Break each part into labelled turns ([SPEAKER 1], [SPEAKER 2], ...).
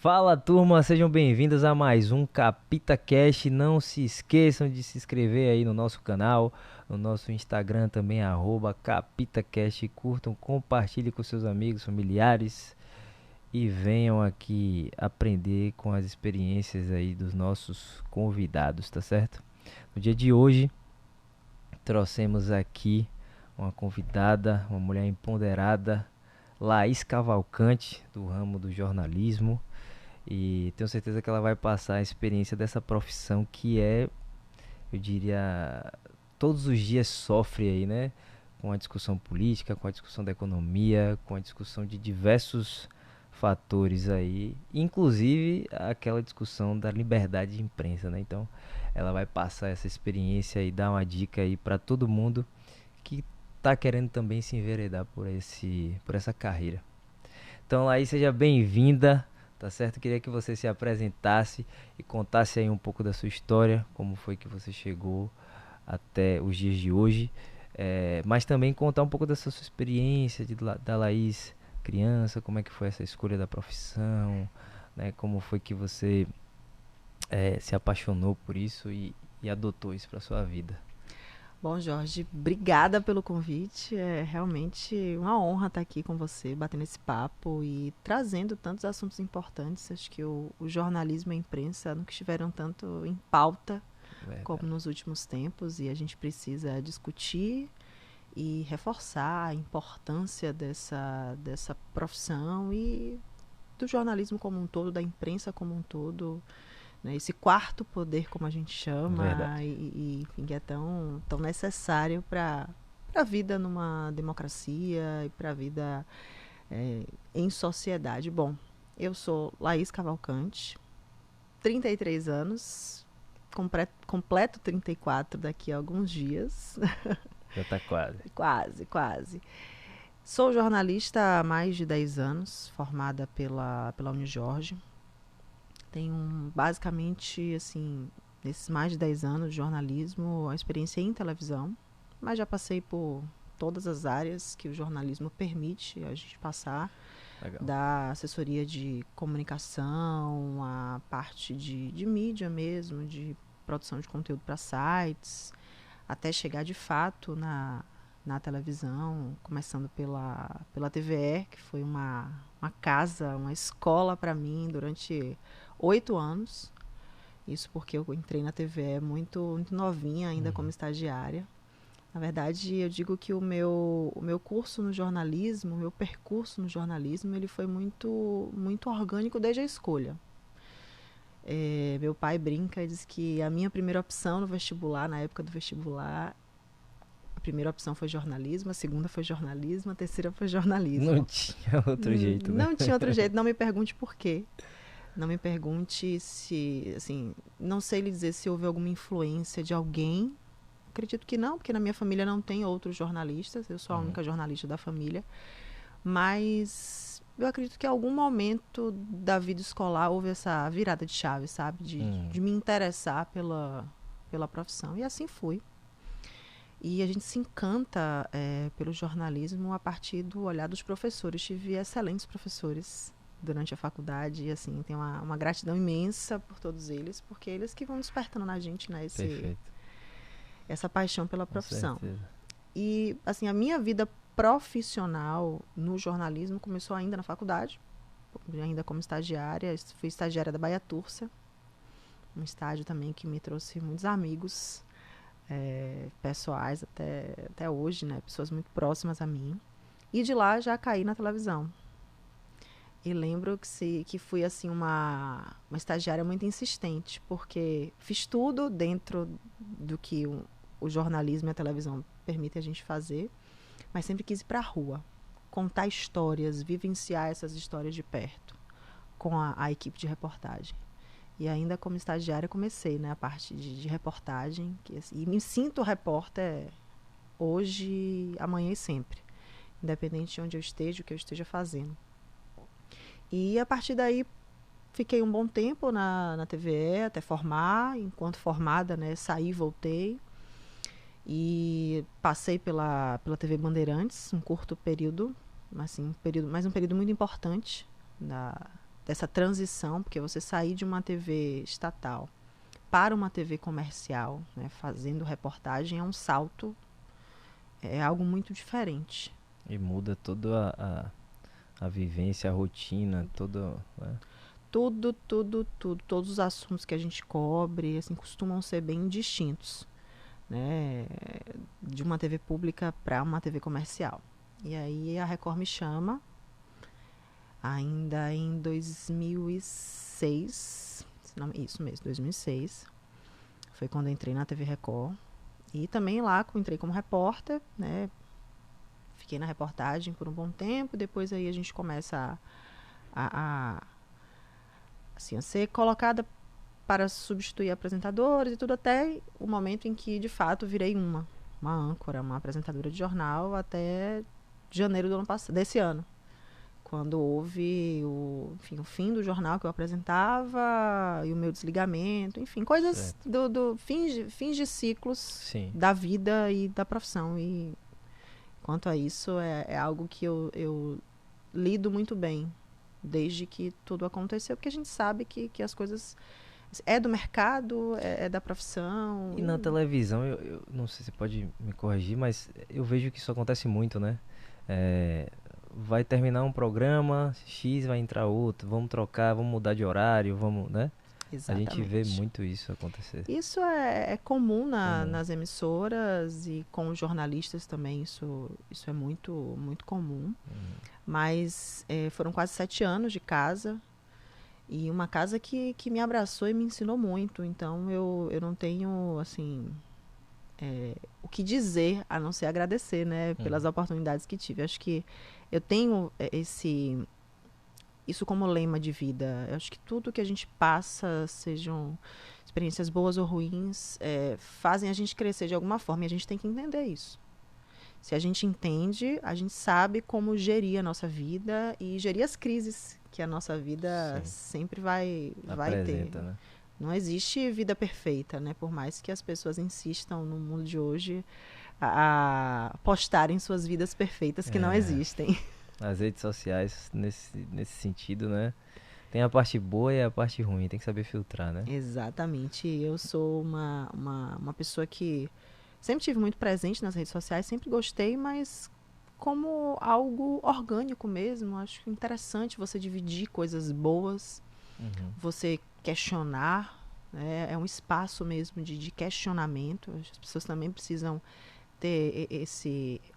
[SPEAKER 1] Fala turma, sejam bem-vindos a mais um Capita Cast. Não se esqueçam de se inscrever aí no nosso canal, no nosso Instagram também, @CapitaCast. Curtam, compartilhem com seus amigos, familiares e venham aqui aprender com as experiências aí dos nossos convidados, tá certo? No dia de hoje, trouxemos aqui uma convidada, uma mulher empoderada, Laís Cavalcante, do ramo do jornalismo. E tenho certeza que ela vai passar a experiência dessa profissão que é, eu diria, todos os dias sofre aí, né? Com a discussão política, com a discussão da economia, com a discussão de diversos fatores aí, inclusive aquela discussão da liberdade de imprensa, né? Então, ela vai passar essa experiência e dar uma dica aí para todo mundo que tá querendo também se enveredar por essa carreira. Então, aí seja bem-vinda, tá certo? Eu queria que você se apresentasse e contasse aí um pouco da sua história, como foi que você chegou até os dias de hoje, mas também contar um pouco dessa sua experiência da Laís criança, como é que foi essa escolha da profissão, né? Como foi que você se apaixonou por isso e adotou isso para sua vida.
[SPEAKER 2] Bom, Jorge, obrigada pelo convite. É realmente uma honra estar aqui com você, batendo esse papo e trazendo tantos assuntos importantes. Acho que o jornalismo e a imprensa nunca estiveram tanto em pauta como
[SPEAKER 1] Verdade.
[SPEAKER 2] nos últimos tempos e a gente precisa discutir e reforçar a importância dessa profissão e do jornalismo como um todo, da imprensa como um todo, né, esse quarto poder, como a gente chama,
[SPEAKER 1] Verdade.
[SPEAKER 2] enfim, que é tão necessário para a vida numa democracia e para a vida em sociedade. Bom, eu sou Laís Cavalcante, 33 anos, completo 34 daqui a alguns dias.
[SPEAKER 1] Já tá quase.
[SPEAKER 2] Quase, quase. Sou jornalista há mais de 10 anos, formada pela Unijorge. Tenho basicamente, assim, nesses mais de 10 anos de jornalismo, a experiência em televisão, mas já passei por todas as áreas que o jornalismo permite a gente passar,
[SPEAKER 1] Legal.
[SPEAKER 2] da assessoria de comunicação, a parte de mídia mesmo, de produção de conteúdo para sites, até chegar de fato na televisão, começando pela TVE, que foi uma casa, uma escola para mim durante 8 anos. Isso porque eu entrei na TVE muito novinha, ainda como
[SPEAKER 1] Uhum.
[SPEAKER 2] estagiária. Na verdade, eu digo que o meu curso no jornalismo, o meu percurso no jornalismo, ele foi muito orgânico desde a escolha. Meu pai brinca e diz que a minha primeira opção no vestibular, na época do vestibular, a primeira opção foi jornalismo, a segunda foi jornalismo, a terceira foi
[SPEAKER 1] Não
[SPEAKER 2] jornalismo.
[SPEAKER 1] tinha outro jeito, né?
[SPEAKER 2] Não tinha outro jeito, não me pergunte por quê. Não me pergunte se, assim, não sei lhe dizer se houve alguma influência de alguém. Acredito que não, porque na minha família não tem outros jornalistas, eu sou a
[SPEAKER 1] Uhum.
[SPEAKER 2] única jornalista da família. Mas eu acredito que em algum momento da vida escolar houve essa virada de chave, sabe?
[SPEAKER 1] Uhum.
[SPEAKER 2] De me interessar pela profissão. E assim fui. E a gente se encanta pelo jornalismo a partir do olhar dos professores. Tive excelentes professores durante a faculdade e assim tenho uma gratidão imensa por todos eles, porque eles que vão despertando na gente, né,
[SPEAKER 1] Perfeito.
[SPEAKER 2] essa paixão pela
[SPEAKER 1] Com
[SPEAKER 2] profissão.
[SPEAKER 1] certeza.
[SPEAKER 2] E assim a minha vida profissional no jornalismo começou ainda na faculdade, ainda como estagiária. Fui estagiária da Baia Turcia, um estágio também que me trouxe muitos amigos pessoais até hoje, né? Pessoas muito próximas a mim. E de lá já caí na televisão. E lembro que fui assim uma estagiária muito insistente, porque fiz tudo dentro do que o jornalismo e a televisão permite a gente fazer, mas sempre quis ir para a rua, contar histórias, vivenciar essas histórias de perto com a equipe de reportagem. E ainda como estagiária comecei, né, a parte de reportagem, e me sinto repórter hoje, amanhã e sempre, independente de onde eu esteja, o que eu esteja fazendo. E a partir daí fiquei um bom tempo na TVE até formar. Enquanto formada, né, saí e voltei. E passei pela TV Bandeirantes, um curto período, assim, mas um período muito importante dessa transição, porque você sair de uma TV estatal para uma TV comercial, né, fazendo reportagem, é um salto, é algo muito diferente.
[SPEAKER 1] E muda toda a vivência, a rotina, todo, né?
[SPEAKER 2] Tudo, tudo, tudo, todos os assuntos que a gente cobre, assim, costumam ser bem distintos, né, de uma TV pública para uma TV comercial. E aí a Record me chama, ainda em 2006, isso mesmo, 2006, foi quando eu entrei na TV Record. E também lá entrei como repórter, né, fiquei na reportagem por um bom tempo, depois aí a gente começa assim, a ser colocada para substituir apresentadores e tudo, até o momento em que, de fato, virei uma âncora, uma apresentadora de jornal, até janeiro do ano passado, desse ano, quando houve o fim do jornal que eu apresentava e o meu desligamento, enfim, coisas do fins de ciclos. Sim. Da vida e da profissão. E quanto a isso, é algo que eu lido muito bem desde que tudo aconteceu, porque a gente sabe que as coisas é do mercado, é da profissão.
[SPEAKER 1] E na televisão, eu não sei se você pode me corrigir, mas eu vejo que isso acontece muito, né? Vai terminar um programa, X vai entrar outro, vamos trocar, vamos mudar de horário, vamos, né? Exatamente. A gente vê muito isso acontecer.
[SPEAKER 2] Isso é comum nas emissoras e com os jornalistas também, isso é muito, muito comum. Mas foram quase 7 anos de casa, e uma casa que me abraçou e me ensinou muito. Então eu não tenho, assim, o que dizer a não ser agradecer, né, pelas oportunidades que tive. Acho que eu tenho isso como lema de vida. Eu acho que tudo que a gente passa, sejam experiências boas ou ruins, fazem a gente crescer de alguma forma, e a gente tem que entender isso. Se a gente entende, a gente sabe como gerir a nossa vida e gerir as crises que a nossa vida sempre vai ter. Né? Não existe vida perfeita, né? Por mais que as pessoas insistam no mundo de hoje a postarem suas vidas perfeitas que não existem.
[SPEAKER 1] As redes sociais, nesse sentido, né? Tem a parte boa e a parte ruim, tem que saber filtrar, né?
[SPEAKER 2] Exatamente. Eu sou uma pessoa que sempre tive muito presente nas redes sociais, sempre gostei, mas como algo orgânico mesmo. Acho interessante você dividir coisas boas, você questionar, né? É um espaço mesmo de questionamento. As pessoas também precisam ter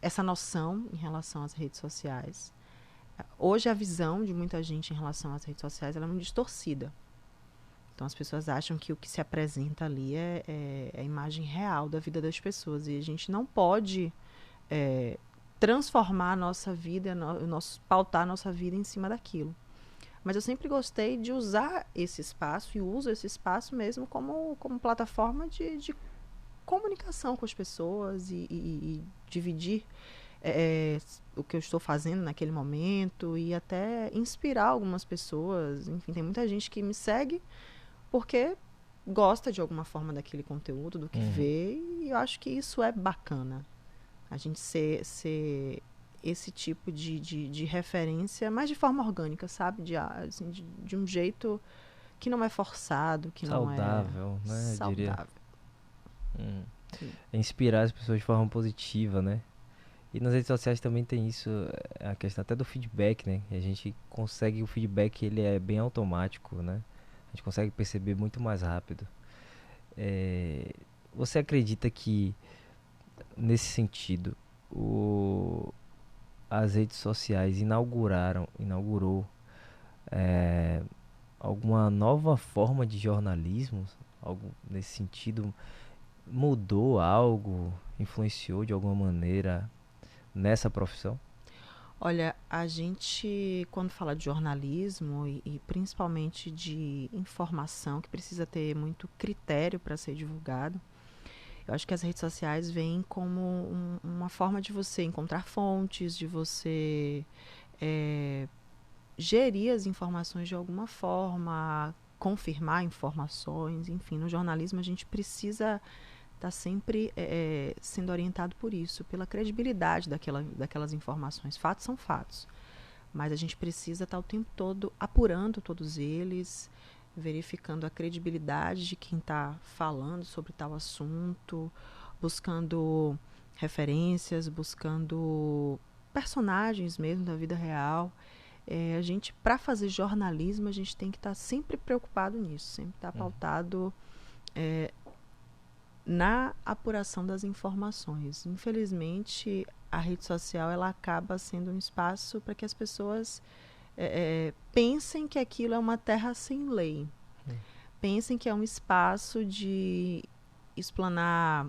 [SPEAKER 2] essa noção em relação às redes sociais. Hoje a visão de muita gente em relação às redes sociais ela é muito distorcida. Então as pessoas acham que o que se apresenta ali é a imagem real da vida das pessoas. E a gente não pode transformar a nossa vida, pautar a nossa vida em cima daquilo. Mas eu sempre gostei de usar esse espaço, e uso esse espaço mesmo como plataforma de comunicação com as pessoas e dividir o que eu estou fazendo naquele momento e até inspirar algumas pessoas. Enfim, tem muita gente que me segue porque gosta de alguma forma daquele conteúdo, do que vê, e eu acho que isso é bacana. A gente ser esse tipo de referência, mas de forma orgânica, sabe? Assim, de um jeito que não é forçado, que
[SPEAKER 1] saudável,
[SPEAKER 2] não é...
[SPEAKER 1] né?
[SPEAKER 2] Saudável.
[SPEAKER 1] Inspirar as pessoas de forma positiva, né? E nas redes sociais também tem isso, a questão até do feedback, né? A gente consegue, o feedback ele é bem automático, né? A gente consegue perceber muito mais rápido. Você acredita que, nesse sentido, as redes sociais inaugurou alguma nova forma de jornalismo? Algo nesse sentido? Mudou algo? Influenciou de alguma maneira nessa profissão?
[SPEAKER 2] Olha, a gente, quando fala de jornalismo e principalmente de informação, que precisa ter muito critério para ser divulgado, eu acho que as redes sociais vêm como uma forma de você encontrar fontes, de você gerir as informações de alguma forma, confirmar informações, enfim. No jornalismo a gente precisa estar sempre sendo orientado por isso, pela credibilidade daquelas informações. Fatos são fatos. Mas a gente precisa estar o tempo todo apurando todos eles, verificando a credibilidade de quem está falando sobre tal assunto, buscando referências, buscando personagens mesmo da vida real. A gente, para fazer jornalismo, a gente tem que estar sempre preocupado nisso, sempre estar pautado na apuração das informações. Infelizmente, a rede social ela acaba sendo um espaço para que as pessoas pensem que aquilo é uma terra sem lei. Pensem que é um espaço de explanar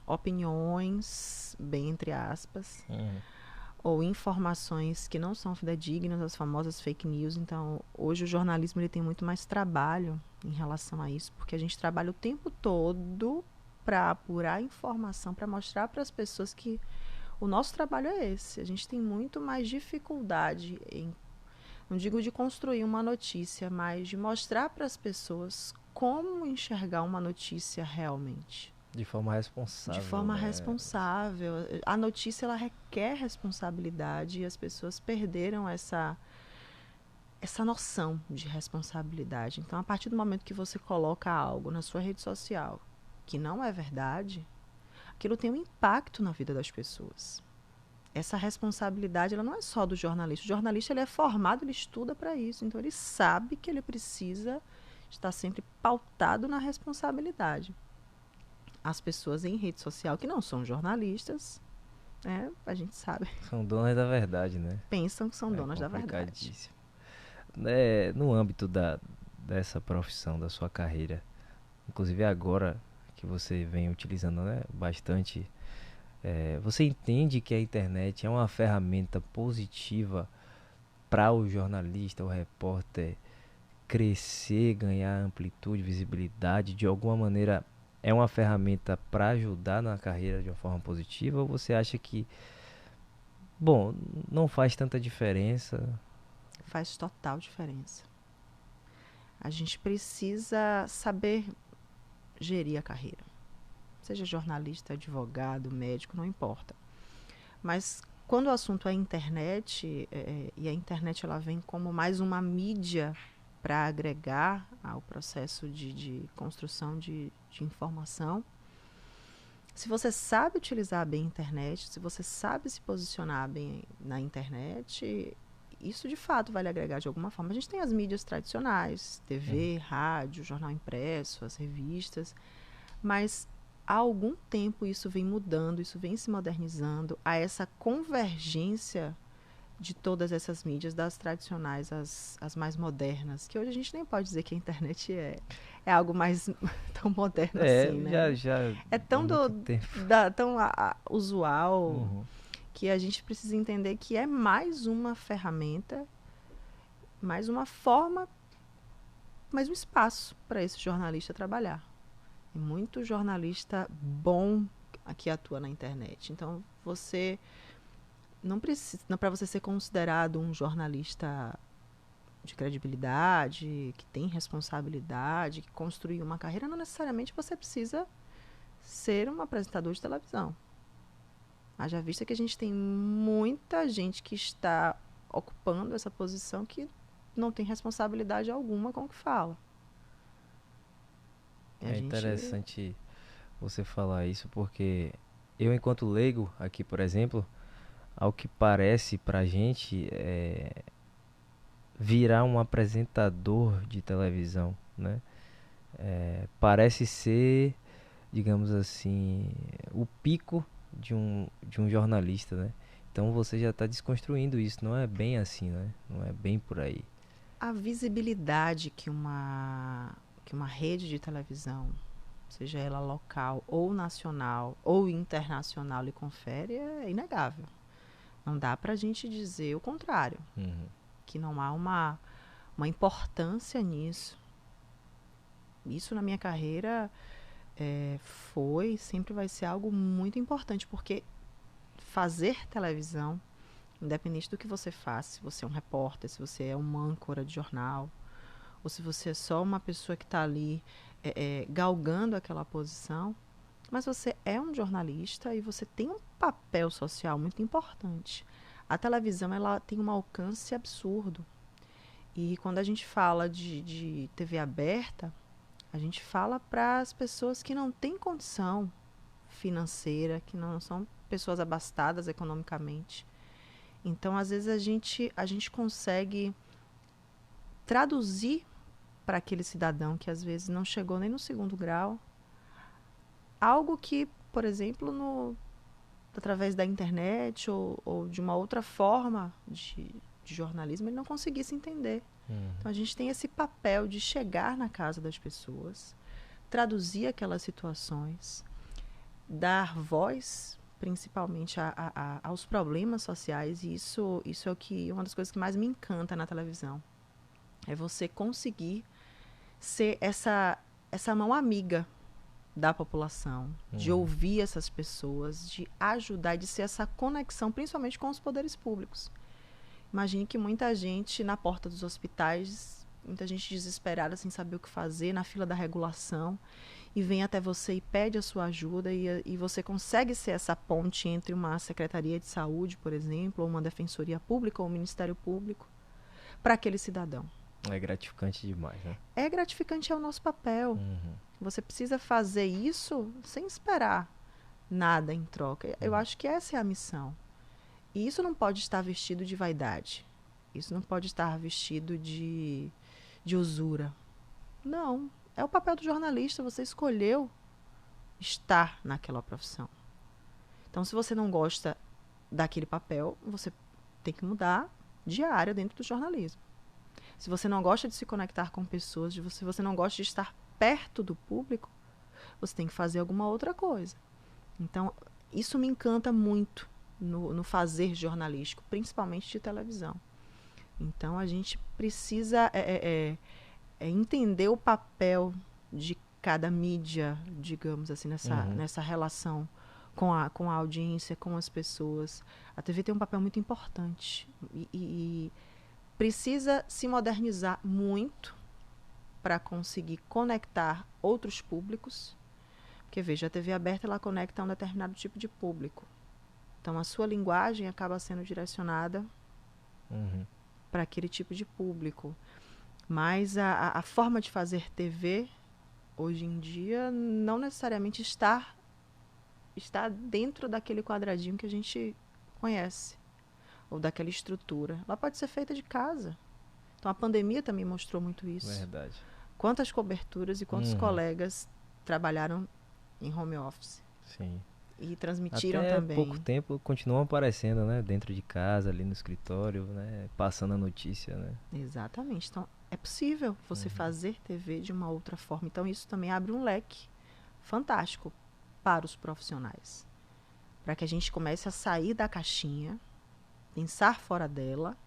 [SPEAKER 2] opiniões, bem entre aspas, ou informações que não são fidedignas, as famosas fake news. Então, hoje o jornalismo ele tem muito mais trabalho em relação a isso, porque a gente trabalha o tempo todo para apurar informação, para mostrar para as pessoas que o nosso trabalho é esse. A gente tem muito mais dificuldade em, não digo de construir uma notícia, mas de mostrar para as pessoas como enxergar uma notícia realmente.
[SPEAKER 1] De forma responsável.
[SPEAKER 2] De forma
[SPEAKER 1] né?
[SPEAKER 2] responsável. A notícia ela requer responsabilidade e as pessoas perderam essa noção de responsabilidade. Então, a partir do momento que você coloca algo na sua rede social que não é verdade, aquilo tem um impacto na vida das pessoas. Essa responsabilidade ela não é só do jornalista. O jornalista ele é formado, ele estuda para isso. Então, ele sabe que ele precisa estar sempre pautado na responsabilidade. As pessoas em rede social que não são jornalistas, a gente sabe,
[SPEAKER 1] São donas da verdade, né?
[SPEAKER 2] pensam que são donas da verdade.
[SPEAKER 1] No âmbito dessa profissão, da sua carreira, inclusive agora que você vem utilizando, né, bastante, você entende que a internet é uma ferramenta positiva para o jornalista, o repórter crescer, ganhar amplitude, visibilidade, de alguma maneira é uma ferramenta para ajudar na carreira de uma forma positiva, ou você acha que, bom, não faz tanta diferença?
[SPEAKER 2] Faz total diferença. A gente precisa saber gerir a carreira. Seja jornalista, advogado, médico, não importa. Mas quando o assunto é internet, e a internet ela vem como mais uma mídia para agregar ao processo de construção de informação, se você sabe utilizar bem a internet, se você sabe se posicionar bem na internet, isso de fato vai lhe agregar de alguma forma. A gente tem as mídias tradicionais, TV, rádio, jornal impresso, as revistas, mas há algum tempo isso vem mudando, isso vem se modernizando, há essa convergência de todas essas mídias, das tradicionais às mais modernas, que hoje a gente nem pode dizer que a internet é algo mais tão moderno assim, né?
[SPEAKER 1] Já
[SPEAKER 2] É tão, tão usual que a gente precisa entender que é mais uma ferramenta, mais uma forma, mais um espaço para esse jornalista trabalhar. Tem muito jornalista bom que atua na internet. Então, você não precisa, para você ser considerado um jornalista de credibilidade, que tem responsabilidade, que construiu uma carreira, não necessariamente você precisa ser um apresentador de televisão. Haja vista que a gente tem muita gente que está ocupando essa posição que não tem responsabilidade alguma com o que fala.
[SPEAKER 1] É interessante você falar isso, porque eu, enquanto leigo aqui, por exemplo, ao que parece pra gente virar um apresentador de televisão, né? Parece ser, digamos assim, o pico de um jornalista, né? Então você já está desconstruindo isso, não é bem assim, né? Não é bem por aí.
[SPEAKER 2] A visibilidade que uma rede de televisão, seja ela local ou nacional ou internacional, lhe confere é inegável. Não dá para a gente dizer o contrário, que não há uma importância nisso. Isso na minha carreira foi, sempre vai ser algo muito importante, porque fazer televisão, independente do que você faça, se você é um repórter, se você é uma âncora de jornal, ou se você é só uma pessoa que está ali galgando aquela posição, mas você é um jornalista e você tem um papel social muito importante. A televisão, ela tem um alcance absurdo. E quando a gente fala de TV aberta, a gente fala para as pessoas que não têm condição financeira, que não são pessoas abastadas economicamente. Então, às vezes, a gente consegue traduzir para aquele cidadão que às vezes não chegou nem no segundo grau algo que, por exemplo, através da internet ou de uma outra forma de jornalismo, ele não conseguisse entender. Então, a gente tem esse papel de chegar na casa das pessoas, traduzir aquelas situações, dar voz, principalmente, aos problemas sociais. E isso é uma das coisas que mais me encanta na televisão. É você conseguir ser essa mão amiga da população, de ouvir essas pessoas, de ajudar, de ser essa conexão, principalmente com os poderes públicos. Imagine que muita gente na porta dos hospitais, muita gente desesperada, sem saber o que fazer, na fila da regulação, e vem até você e pede a sua ajuda, e você consegue ser essa ponte entre uma secretaria de saúde, por exemplo, ou uma defensoria pública, ou um ministério público, para aquele cidadão.
[SPEAKER 1] É gratificante demais, né?
[SPEAKER 2] É gratificante, é o nosso papel. Você precisa fazer isso sem esperar nada em troca. Eu acho que essa é a missão. E isso não pode estar vestido de vaidade. Isso não pode estar vestido de usura. Não. É o papel do jornalista. Você escolheu estar naquela profissão. Então, se você não gosta daquele papel, você tem que mudar de área dentro do jornalismo. Se você não gosta de se conectar com pessoas, se você não gosta de estar perto do público, você tem que fazer alguma outra coisa. Então, isso me encanta muito no fazer jornalístico, principalmente de televisão. Então, a gente precisa entender o papel de cada mídia, digamos assim, nessa relação com a audiência, com as pessoas. A TV tem um papel muito importante e precisa se modernizar muito para conseguir conectar outros públicos. Porque, veja, a TV aberta, ela conecta a um determinado tipo de público. Então, a sua linguagem acaba sendo direcionada para aquele tipo de público. Mas a forma de fazer TV, hoje em dia, não necessariamente está dentro daquele quadradinho que a gente conhece, ou daquela estrutura. Ela pode ser feita de casa. Então, a pandemia também mostrou muito isso.
[SPEAKER 1] Verdade.
[SPEAKER 2] Quantas coberturas e quantos colegas trabalharam em home office.
[SPEAKER 1] Sim.
[SPEAKER 2] E transmitiram
[SPEAKER 1] Até
[SPEAKER 2] também.
[SPEAKER 1] pouco tempo continuam aparecendo, né? Dentro de casa, ali no escritório, né? Passando a notícia, né?
[SPEAKER 2] Exatamente. Então, é possível você fazer TV de uma outra forma. Então, isso também abre um leque fantástico para os profissionais. Para que a gente comece a sair da caixinha, pensar fora dela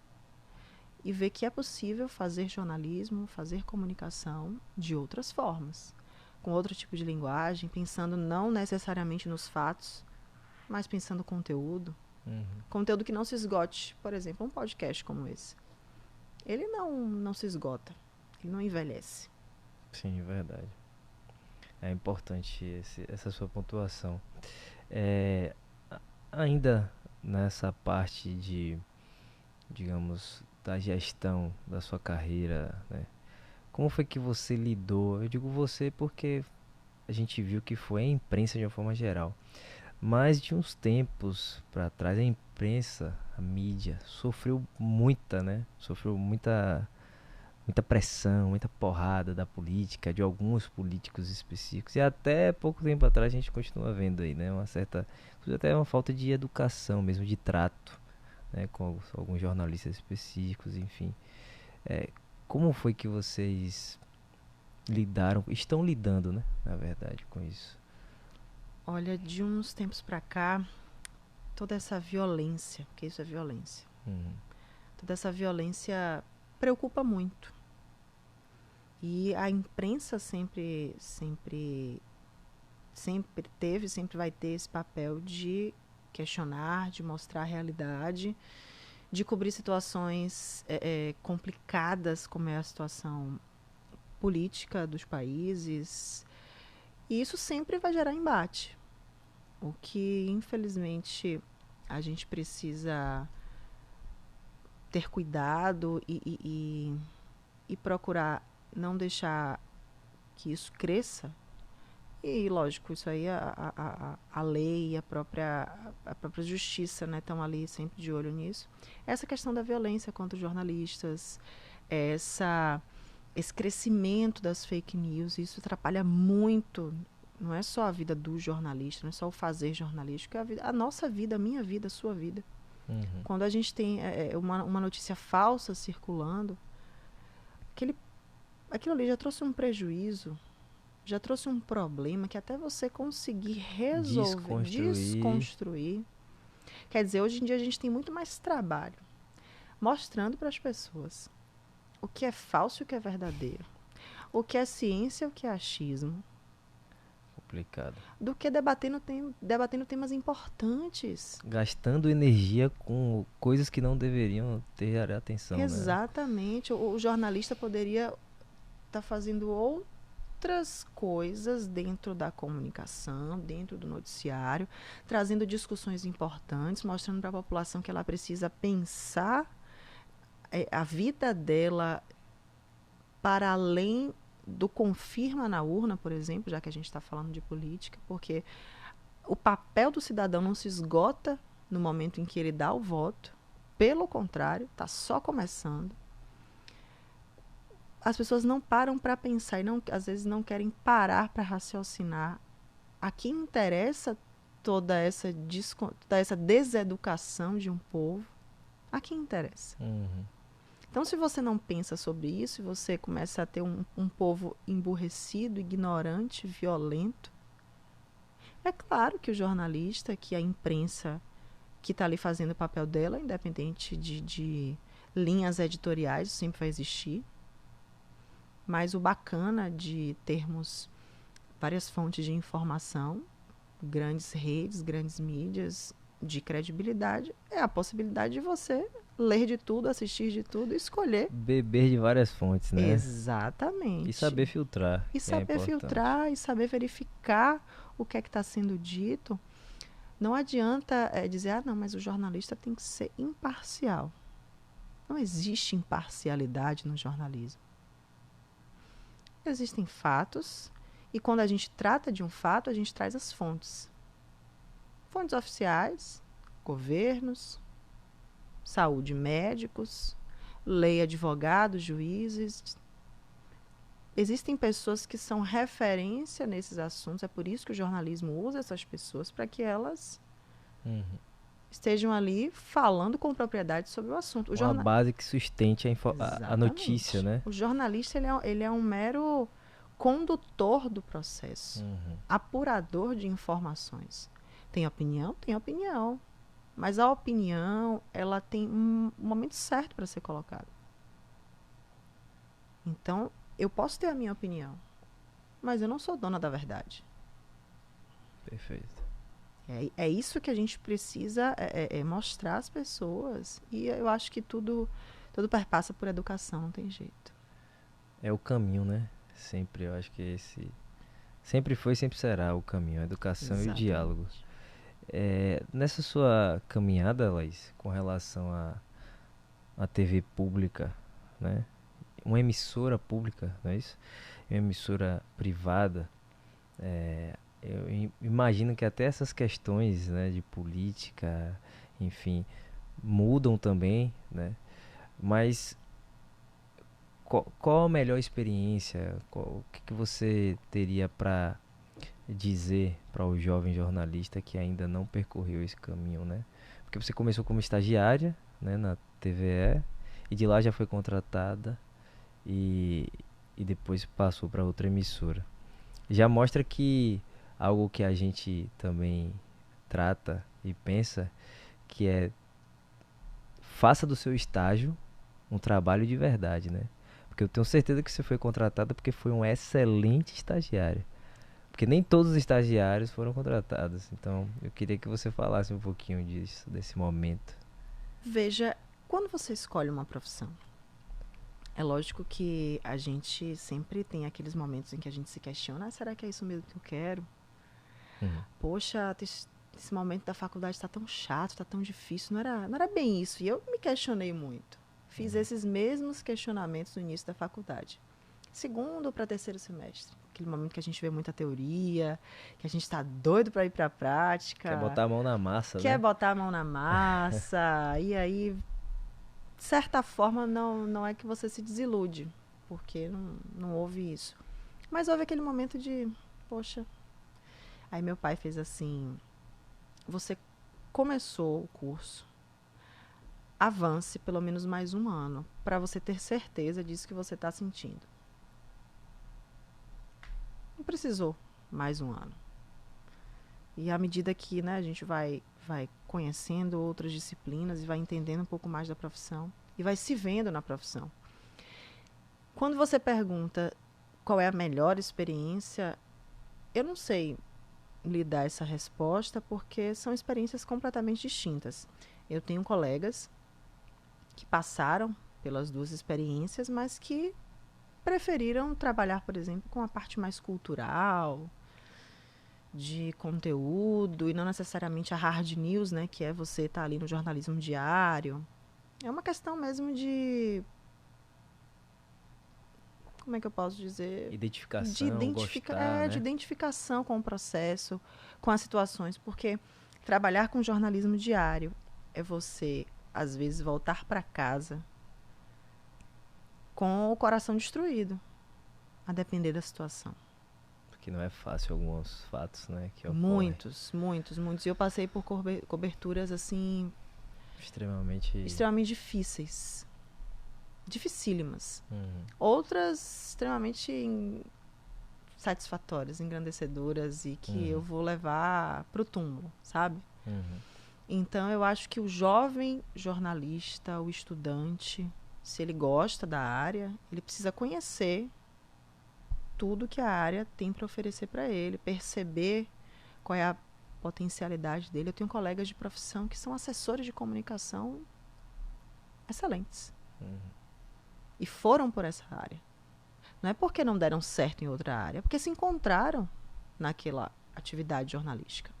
[SPEAKER 2] e ver que é possível fazer jornalismo, fazer comunicação de outras formas. Com outro tipo de linguagem, pensando não necessariamente nos fatos, mas pensando no conteúdo. Conteúdo que não se esgote. Por exemplo, um podcast como esse. Ele não se esgota. Ele não envelhece.
[SPEAKER 1] Sim, verdade. É importante essa sua pontuação. Ainda nessa parte de, digamos, da gestão da sua carreira, né? Como foi que você lidou? Eu digo você porque a gente viu que foi a imprensa de uma forma geral. Mas de uns tempos para trás, a imprensa, a mídia, sofreu muita, né? Sofreu muita pressão, muita porrada da política, de alguns políticos específicos. E até pouco tempo atrás a gente continua vendo aí, né? Uma certa, até uma falta de educação mesmo, de trato, né? Com alguns jornalistas específicos, enfim. Como foi que vocês estão lidando, né, na verdade, com isso?
[SPEAKER 2] Olha, de uns tempos para cá, toda essa violência, porque isso é violência, toda essa violência preocupa muito. E a imprensa sempre teve, sempre vai ter esse papel de questionar, de mostrar a realidade, de cobrir situações complicadas, como é a situação política dos países. E isso sempre vai gerar embate. O que, infelizmente, a gente precisa ter cuidado e procurar não deixar que isso cresça. E, lógico, isso aí a lei e a própria justiça, né, estão ali sempre de olho nisso. Essa questão da violência contra os jornalistas, essa, esse crescimento das fake news, isso atrapalha muito. Não é só a vida do jornalista, não é só o fazer jornalístico, é a nossa vida, a minha vida, a sua vida.
[SPEAKER 1] Uhum.
[SPEAKER 2] Quando a gente tem uma notícia falsa circulando, aquilo ali já trouxe um prejuízo, já trouxe um problema que até você conseguir resolver, desconstruir. Quer dizer, hoje em dia a gente tem muito mais trabalho mostrando para as pessoas o que é falso e o que é verdadeiro, o que é ciência e o que é achismo,
[SPEAKER 1] Complicado.
[SPEAKER 2] do que debatendo temas importantes.
[SPEAKER 1] Gastando energia com coisas que não deveriam ter atenção, né?
[SPEAKER 2] Exatamente. O jornalista poderia estar fazendo outras coisas dentro da comunicação, dentro do noticiário, trazendo discussões importantes, mostrando para a população que ela precisa pensar a vida dela para além do confirma na urna, por exemplo, já que a gente está falando de política, porque o papel do cidadão não se esgota no momento em que ele dá o voto, pelo contrário, está só começando. As pessoas não param para pensar e às vezes não querem parar para raciocinar. A quem interessa toda essa deseducação de um povo? A quem interessa?
[SPEAKER 1] Uhum.
[SPEAKER 2] Então, se você não pensa sobre isso, e você começa a ter um povo emburrecido, ignorante, violento, é claro que o jornalista, que a imprensa que está ali fazendo o papel dela, independente de linhas editoriais, sempre vai existir. Mas o bacana de termos várias fontes de informação, grandes redes, grandes mídias de credibilidade, é a possibilidade de você ler de tudo, assistir de tudo e escolher.
[SPEAKER 1] Beber de várias fontes, né?
[SPEAKER 2] Exatamente.
[SPEAKER 1] E saber filtrar.
[SPEAKER 2] E saber filtrar e saber verificar o que é que está sendo dito. Não adianta dizer, não, mas o jornalista tem que ser imparcial. Não existe imparcialidade no jornalismo. Existem fatos, e quando a gente trata de um fato, a gente traz as fontes. Fontes oficiais, governos, saúde, médicos, lei, advogados, juízes. Existem pessoas que são referência nesses assuntos, é por isso que o jornalismo usa essas pessoas, para que elas estejam ali falando com propriedade sobre o assunto.
[SPEAKER 1] Uma base que sustente a notícia, né?
[SPEAKER 2] O jornalista ele é um mero condutor do processo, apurador de informações. Tem opinião? Tem opinião. Mas a opinião, ela tem um momento certo para ser colocada. Então, eu posso ter a minha opinião, mas eu não sou dona da verdade.
[SPEAKER 1] Perfeito.
[SPEAKER 2] É isso que a gente precisa mostrar às pessoas. E eu acho que tudo perpassa por educação, não tem jeito.
[SPEAKER 1] É o caminho, né? Sempre, eu acho que esse... Sempre foi e sempre será o caminho, a educação e o diálogo. Nessa sua caminhada, Laís, com relação à TV pública, né? Uma emissora pública, não é isso? Uma emissora privada, eu imagino que até essas questões, né, de política, enfim, mudam também, né? Mas qual a melhor experiência? O que você teria para dizer para o jovem jornalista que ainda não percorreu esse caminho, né? Porque você começou como estagiária, né, na TVE, e de lá já foi contratada e depois passou para outra emissora. Já mostra que algo que a gente também trata e pensa, que é faça do seu estágio um trabalho de verdade, né? Porque eu tenho certeza que você foi contratada porque foi um excelente estagiário. Porque nem todos os estagiários foram contratados. Então, eu queria que você falasse um pouquinho disso, desse momento.
[SPEAKER 2] Veja, quando você escolhe uma profissão, é lógico que a gente sempre tem aqueles momentos em que a gente se questiona, será que é isso mesmo que eu quero? Poxa, esse momento da faculdade está tão chato, está tão difícil, não era bem isso. E eu me questionei muito. Fiz esses mesmos questionamentos no início da faculdade. Segundo para terceiro semestre. Aquele momento que a gente vê muita teoria, que a gente está doido para ir para a prática.
[SPEAKER 1] Quer botar a mão na massa,
[SPEAKER 2] Quer
[SPEAKER 1] né?
[SPEAKER 2] botar a mão na massa. E aí, de certa forma, não é que você se desilude, porque não houve isso. Mas houve aquele momento de, poxa. Aí meu pai fez assim: você começou o curso, avance pelo menos mais um ano, para você ter certeza disso que você está sentindo. Não precisou mais um ano. E à medida que, né, a gente vai conhecendo outras disciplinas e vai entendendo um pouco mais da profissão e vai se vendo na profissão. Quando você pergunta qual é a melhor experiência, eu não sei lhe dar essa resposta porque são experiências completamente distintas. Eu tenho colegas que passaram pelas duas experiências, mas que preferiram trabalhar, por exemplo, com a parte mais cultural, de conteúdo, e não necessariamente a hard news, né, que é você estar ali no jornalismo diário. É uma questão mesmo de... Como é que eu posso dizer?
[SPEAKER 1] Identificação,
[SPEAKER 2] De
[SPEAKER 1] gostar, né?
[SPEAKER 2] de identificação com o processo, com as situações, porque trabalhar com jornalismo diário é você, às vezes, voltar para casa com o coração destruído, a depender da situação.
[SPEAKER 1] Porque não é fácil alguns fatos, né, que ocorrem.
[SPEAKER 2] Muitos. E eu passei por coberturas, assim, extremamente difíceis. Dificílimas. Outras extremamente satisfatórias, engrandecedoras e que eu vou levar pro túmulo, sabe? Então eu acho que o jovem jornalista, o estudante, se ele gosta da área, ele precisa conhecer tudo que a área tem para oferecer para ele, perceber qual é a potencialidade dele. Eu tenho colegas de profissão que são assessores de comunicação excelentes. E foram por essa área. Não é porque não deram certo em outra área, é porque se encontraram naquela atividade jornalística.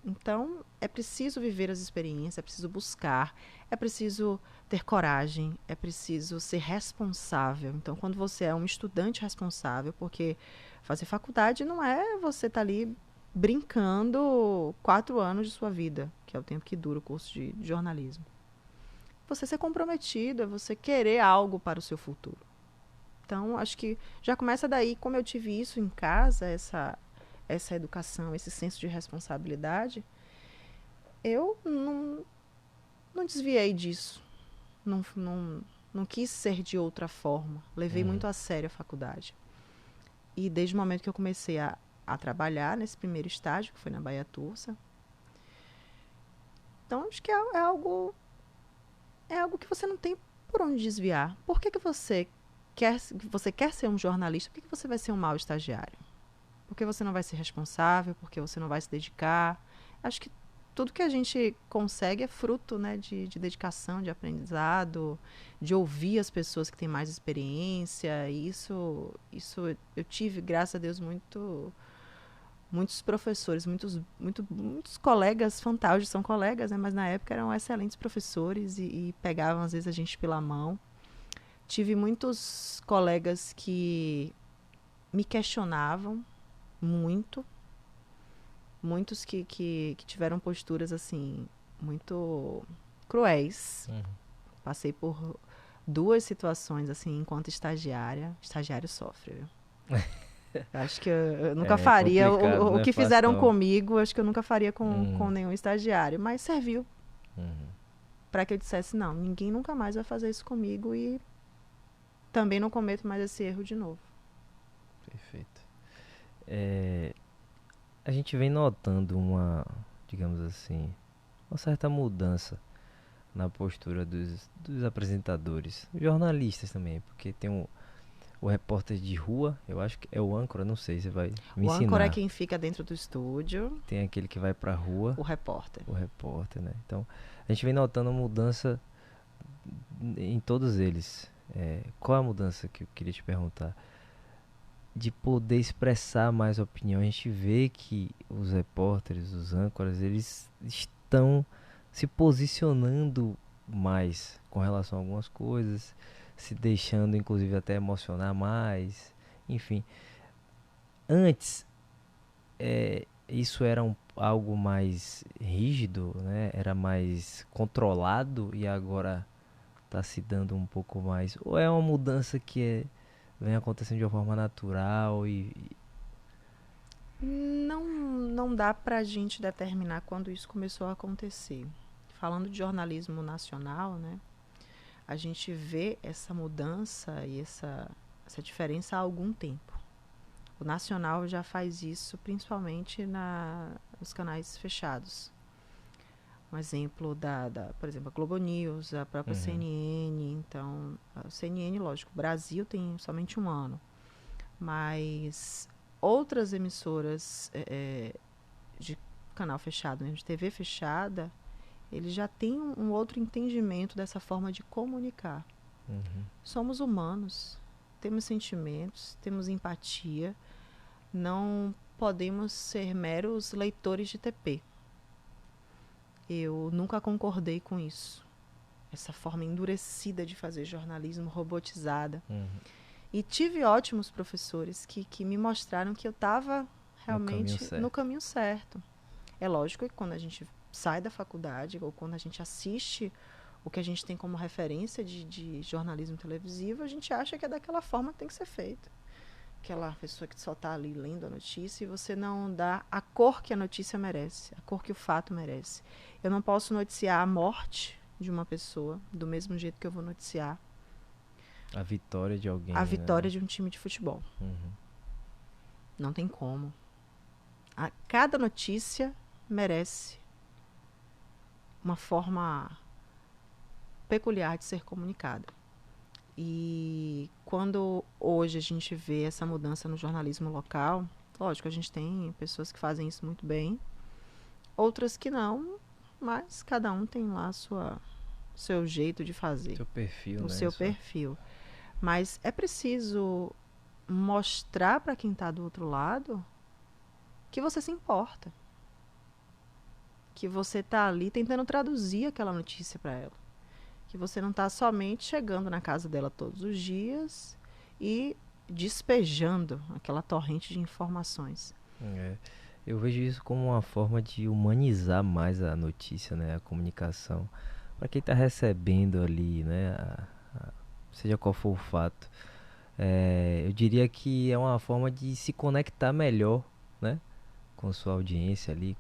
[SPEAKER 2] Então, é preciso viver as experiências, é preciso buscar, é preciso ter coragem, é preciso ser responsável. Então, quando você é um estudante responsável, porque fazer faculdade não é você estar ali brincando 4 anos de sua vida, que é o tempo que dura o curso de jornalismo. Você ser comprometido, é você querer algo para o seu futuro. Então, acho que já começa daí, como eu tive isso em casa, essa educação, esse senso de responsabilidade, eu não desviei disso. Não quis ser de outra forma. Levei muito a sério a faculdade. E desde o momento que eu comecei a trabalhar nesse primeiro estágio, que foi na Baiatursa, então acho que é algo que você não tem por onde desviar. Por que você quer ser um jornalista? Por que você vai ser um mau estagiário? Porque você não vai ser responsável, porque você não vai se dedicar. Acho que tudo que a gente consegue é fruto, né, de dedicação, de aprendizado, de ouvir as pessoas que têm mais experiência. E isso eu tive, graças a Deus, muitos professores, muitos colegas fantásticos, são colegas, né, mas na época eram excelentes professores e pegavam, às vezes, a gente pela mão. Tive muitos colegas que me questionavam muito, muitos que tiveram posturas assim muito cruéis. Passei por 2 situações assim enquanto estagiário sofre, viu? Acho que eu nunca faria o que fizeram comigo, acho que eu nunca faria com nenhum estagiário, mas serviu para que eu dissesse, não, ninguém nunca mais vai fazer isso comigo e também não cometo mais esse erro de novo.
[SPEAKER 1] Perfeito. A gente vem notando digamos assim, uma certa mudança na postura dos apresentadores, jornalistas também, porque tem o repórter de rua, eu acho que é o âncora, não sei, você vai me ensinar.
[SPEAKER 2] O âncora é quem fica dentro do estúdio.
[SPEAKER 1] Tem aquele que vai pra rua.
[SPEAKER 2] O repórter.
[SPEAKER 1] O repórter, né? Então, a gente vem notando mudança em todos eles. Qual a mudança que eu queria te perguntar? De poder expressar mais opinião. A gente vê que os repórteres, os âncoras, eles estão se posicionando mais com relação a algumas coisas, se deixando inclusive até emocionar mais, enfim. Antes, isso era algo mais rígido, né? Era mais controlado e agora está se dando um pouco mais. Ou é uma mudança vem acontecendo de uma forma natural
[SPEAKER 2] Não dá para a gente determinar quando isso começou a acontecer. Falando de jornalismo nacional, né, a gente vê essa mudança e essa diferença há algum tempo. O nacional já faz isso principalmente nos canais fechados. Um exemplo por exemplo, a Globo News, a própria
[SPEAKER 1] Uhum.
[SPEAKER 2] CNN. Então, a CNN, lógico, o Brasil tem somente um ano, mas outras emissoras de canal fechado, né, de TV fechada, eles já têm um outro entendimento dessa forma de comunicar.
[SPEAKER 1] Uhum.
[SPEAKER 2] Somos humanos, temos sentimentos, temos empatia, não podemos ser meros leitores de TP. Eu nunca concordei com isso. Essa forma endurecida de fazer jornalismo, robotizada.
[SPEAKER 1] Uhum.
[SPEAKER 2] E tive ótimos professores que me mostraram que eu estava
[SPEAKER 1] No caminho
[SPEAKER 2] realmente no
[SPEAKER 1] certo.
[SPEAKER 2] caminho certo. É lógico que quando a gente sai da faculdade ou quando a gente assiste o que a gente tem como referência de jornalismo televisivo, a gente acha que é daquela forma que tem que ser feito. Aquela pessoa que só está ali lendo a notícia e você não dá a cor que a notícia merece, a cor que o fato merece. Eu não posso noticiar a morte de uma pessoa do mesmo jeito que eu vou noticiar
[SPEAKER 1] A vitória de
[SPEAKER 2] a
[SPEAKER 1] alguém,
[SPEAKER 2] vitória
[SPEAKER 1] né?
[SPEAKER 2] de um time de futebol.
[SPEAKER 1] Uhum.
[SPEAKER 2] Não tem como. Cada notícia merece uma forma peculiar de ser comunicada. E quando hoje a gente vê essa mudança no jornalismo local, lógico, a gente tem pessoas que fazem isso muito bem, outras que não, mas cada um tem lá seu jeito de fazer,
[SPEAKER 1] Seu perfil,
[SPEAKER 2] o
[SPEAKER 1] né?
[SPEAKER 2] seu perfil. Mas é preciso mostrar para quem está do outro lado que você se importa, que você está ali tentando traduzir aquela notícia para ela, que você não está somente chegando na casa dela todos os dias e despejando aquela torrente de informações.
[SPEAKER 1] É. Eu vejo isso como uma forma de humanizar mais a notícia, né? A comunicação. Para quem está recebendo ali, né? Seja qual for o fato. Eu diria que é uma forma de se conectar melhor, né? Com sua audiência ali,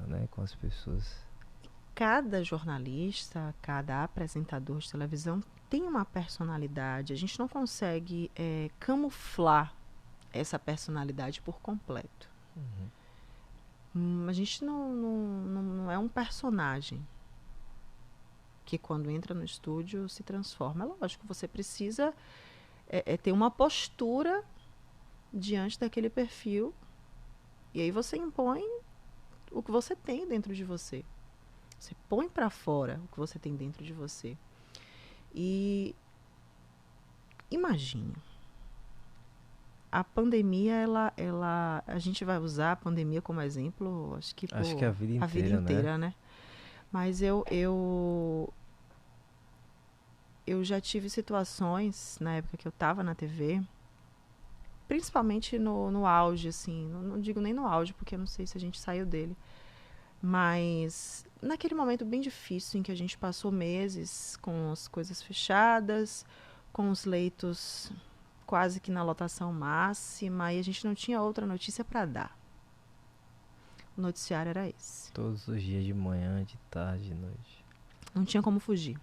[SPEAKER 1] né? Com as pessoas.
[SPEAKER 2] Cada jornalista, cada apresentador de televisão tem uma personalidade. A gente não consegue camuflar essa personalidade por completo. A gente não é um personagem que quando entra no estúdio se transforma. É lógico, você precisa ter uma postura diante daquele perfil e aí você impõe o que você tem dentro de você. Você põe para fora o que você tem dentro de você. E imagine, a pandemia, a gente vai usar a pandemia como exemplo, acho que
[SPEAKER 1] Acho que a
[SPEAKER 2] por
[SPEAKER 1] vida
[SPEAKER 2] a vida
[SPEAKER 1] inteira, né?
[SPEAKER 2] inteira, né? Mas eu já tive situações na época que eu estava na TV, principalmente no auge, assim, não digo nem no auge, porque eu não sei se a gente saiu dele, mas naquele momento bem difícil em que a gente passou meses com as coisas fechadas, com os leitos quase que na lotação máxima e a gente não tinha outra notícia para dar. O noticiário era esse.
[SPEAKER 1] Todos os dias de manhã, de tarde, de noite.
[SPEAKER 2] Não tinha como fugir.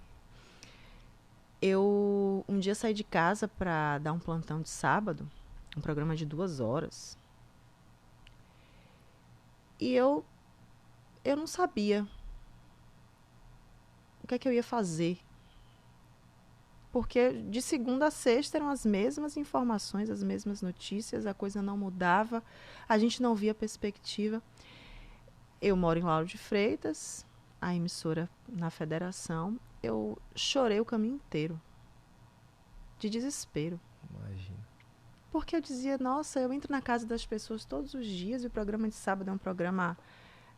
[SPEAKER 2] Eu um dia saí de casa para dar um plantão de sábado, um programa de 2 horas. E eu não sabia o que é que eu ia fazer. Porque de segunda a sexta eram as mesmas informações, as mesmas notícias, a coisa não mudava, a gente não via perspectiva. Eu moro em Lauro de Freitas, a emissora na Federação. Eu chorei o caminho inteiro, de desespero.
[SPEAKER 1] Imagina.
[SPEAKER 2] Porque eu dizia, nossa, eu entro na casa das pessoas todos os dias e o programa de sábado é um programa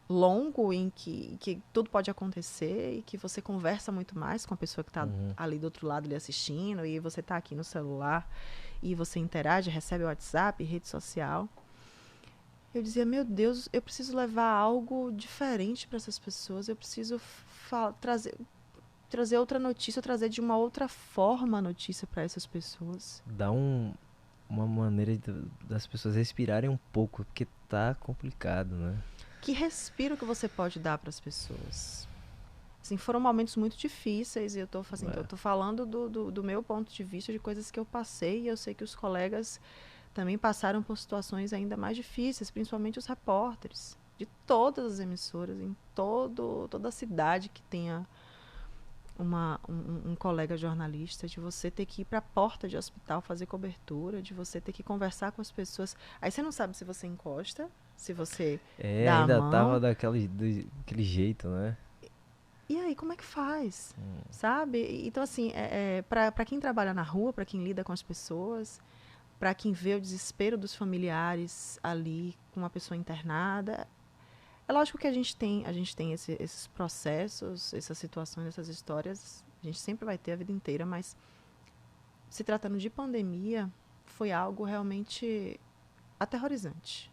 [SPEAKER 2] longo em que tudo pode acontecer e que você conversa muito mais com a pessoa que está ali do outro lado lhe assistindo, e você está aqui no celular e você interage, recebe o WhatsApp, rede social. Eu dizia, meu Deus, eu preciso levar algo diferente para essas pessoas, eu preciso trazer outra notícia, trazer de uma outra forma a notícia para essas pessoas.
[SPEAKER 1] Dá uma maneira das pessoas respirarem um pouco, porque tá complicado, né?
[SPEAKER 2] Que respiro que você pode dar para as pessoas? Assim, foram momentos muito difíceis e eu tô falando do meu ponto de vista, de coisas que eu passei, e eu sei que os colegas também passaram por situações ainda mais difíceis, principalmente os repórteres de todas as emissoras, em toda a cidade que tenha um colega jornalista, de você ter que ir para a porta de hospital fazer cobertura, de você ter que conversar com as pessoas. Aí você não sabe se você encosta, se você dá a
[SPEAKER 1] Ainda tava
[SPEAKER 2] mão.
[SPEAKER 1] daquele jeito, né?
[SPEAKER 2] E aí, como é que faz? Sabe? Então, assim, para quem trabalha na rua, para quem lida com as pessoas, para quem vê o desespero dos familiares ali com uma pessoa internada, é lógico que a gente tem esses processos, essas situações, essas histórias, a gente sempre vai ter a vida inteira, mas se tratando de pandemia, foi algo realmente aterrorizante.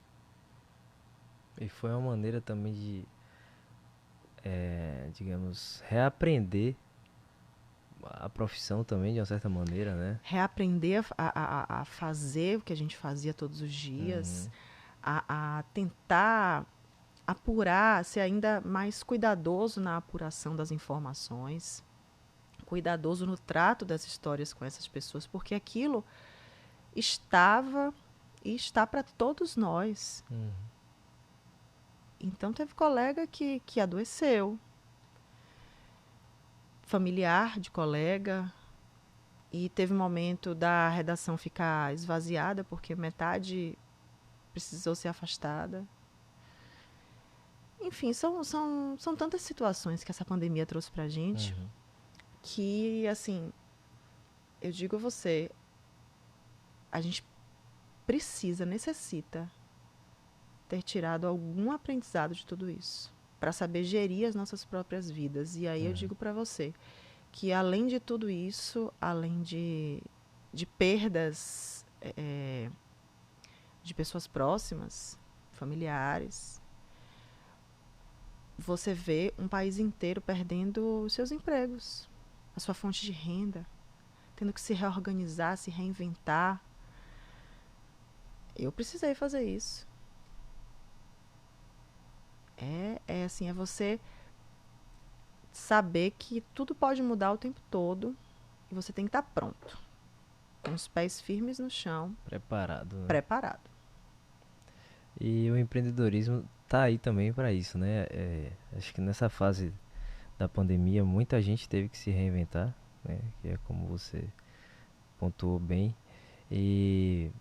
[SPEAKER 1] E foi uma maneira também de, digamos, reaprender a profissão também, de uma certa maneira, né?
[SPEAKER 2] Reaprender a fazer o que a gente fazia todos os dias, a tentar apurar, ser ainda mais cuidadoso na apuração das informações, cuidadoso no trato das histórias com essas pessoas, porque aquilo estava e está para todos nós. Então teve colega que adoeceu, familiar de colega, e teve um momento da redação ficar esvaziada porque metade precisou ser afastada. Enfim, são tantas situações que essa pandemia trouxe pra gente que, assim, eu digo a você, a gente necessita ter tirado algum aprendizado de tudo isso para saber gerir as nossas próprias vidas. E aí eu digo para você que, além de tudo isso, além de perdas de pessoas próximas, familiares, você vê um país inteiro perdendo os seus empregos, a sua fonte de renda, tendo que se reorganizar, se reinventar. Eu precisei fazer isso. É você saber que tudo pode mudar o tempo todo e você tem que estar pronto, com os pés firmes no chão,
[SPEAKER 1] Preparado, né?
[SPEAKER 2] preparado.
[SPEAKER 1] E o empreendedorismo tá aí também para isso, né? Acho que nessa fase da pandemia muita gente teve que se reinventar, né? Que é como você pontuou bem. E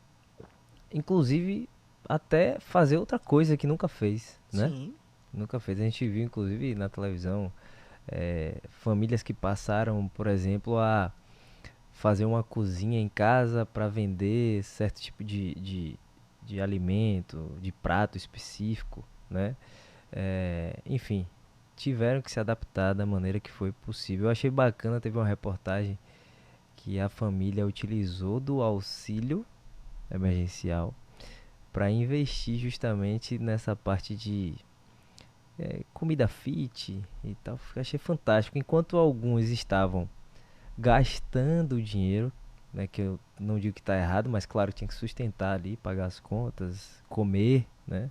[SPEAKER 1] inclusive até fazer outra coisa que nunca fez, né?
[SPEAKER 2] Sim.
[SPEAKER 1] Nunca fez. A gente viu inclusive na televisão famílias que passaram, por exemplo, a fazer uma cozinha em casa para vender certo tipo de alimento, de prato específico, né? Enfim, tiveram que se adaptar da maneira que foi possível. Eu achei bacana, teve uma reportagem que a família utilizou do auxílio emergencial para investir justamente nessa parte de comida fit e tal. Achei fantástico. Enquanto alguns estavam gastando dinheiro, né, que eu não digo que está errado, mas claro, tinha que sustentar ali, pagar as contas, comer, né?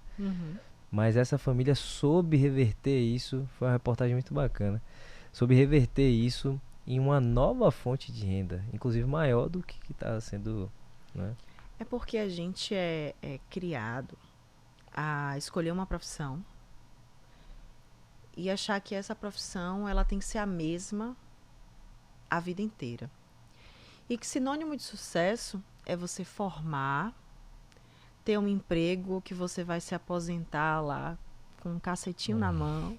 [SPEAKER 1] Mas essa família soube reverter isso, foi uma reportagem muito bacana, soube reverter isso em uma nova fonte de renda, inclusive maior do que está sendo, né?
[SPEAKER 2] É porque a gente é criado a escolher uma profissão e achar que essa profissão ela tem que ser a mesma a vida inteira. E que sinônimo de sucesso é você formar, ter um emprego que você vai se aposentar lá com um cacetinho na mão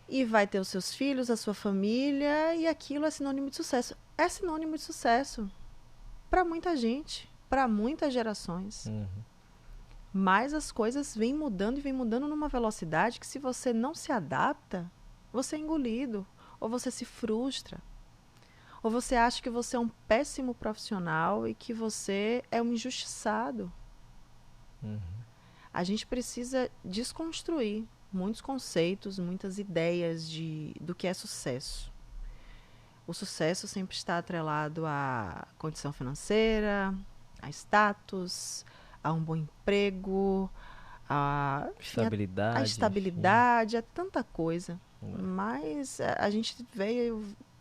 [SPEAKER 2] e vai ter os seus filhos, a sua família, e aquilo é sinônimo de sucesso. É sinônimo de sucesso para muita gente, para muitas gerações. Mas as coisas vêm mudando e vêm mudando numa velocidade que, se você não se adapta, você é engolido, ou você se frustra, ou você acha que você é um péssimo profissional e que você é um injustiçado. A gente precisa desconstruir muitos conceitos, muitas ideias do que é sucesso. O sucesso sempre está atrelado à condição financeira, a status, a um bom emprego, enfim, a
[SPEAKER 1] Estabilidade.
[SPEAKER 2] estabilidade, a tanta coisa. Mas a gente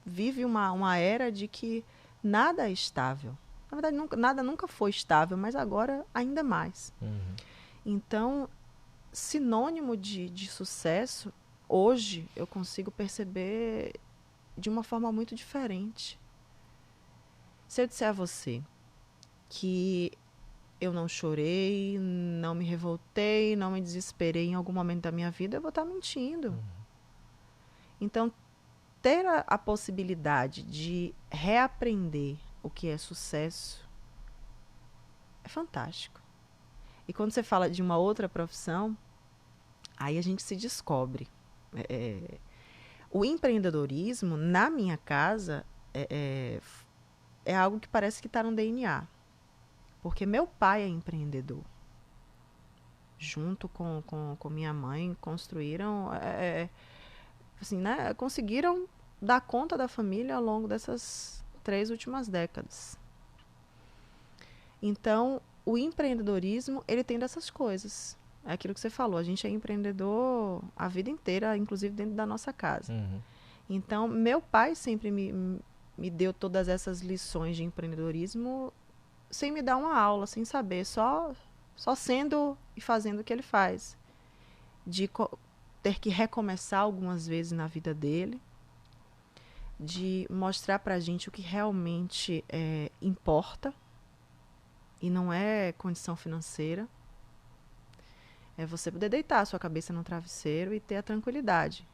[SPEAKER 2] vive uma era de que nada é estável. Na verdade, nada nunca foi estável, mas agora ainda mais. Então, sinônimo de sucesso, hoje eu consigo perceber de uma forma muito diferente. Se eu disser a você que eu não chorei, não me revoltei, não me desesperei em algum momento da minha vida, eu vou estar mentindo. Então, ter a possibilidade de reaprender o que é sucesso é fantástico. E quando você fala de uma outra profissão, aí a gente se descobre. O empreendedorismo, na minha casa, é algo que parece que está no DNA. Porque meu pai é empreendedor. Junto com minha mãe, construíram, assim, né, conseguiram dar conta da família ao longo dessas 3 últimas décadas. Então, o empreendedorismo, ele tem dessas coisas. É aquilo que você falou, a gente é empreendedor a vida inteira, inclusive dentro da nossa casa. Então, meu pai sempre me deu todas essas lições de empreendedorismo sem me dar uma aula, sem saber, só sendo e fazendo o que ele faz. De ter que recomeçar algumas vezes na vida dele, de mostrar pra gente o que realmente importa, e não é condição financeira. É você poder deitar a sua cabeça no travesseiro e ter a tranquilidade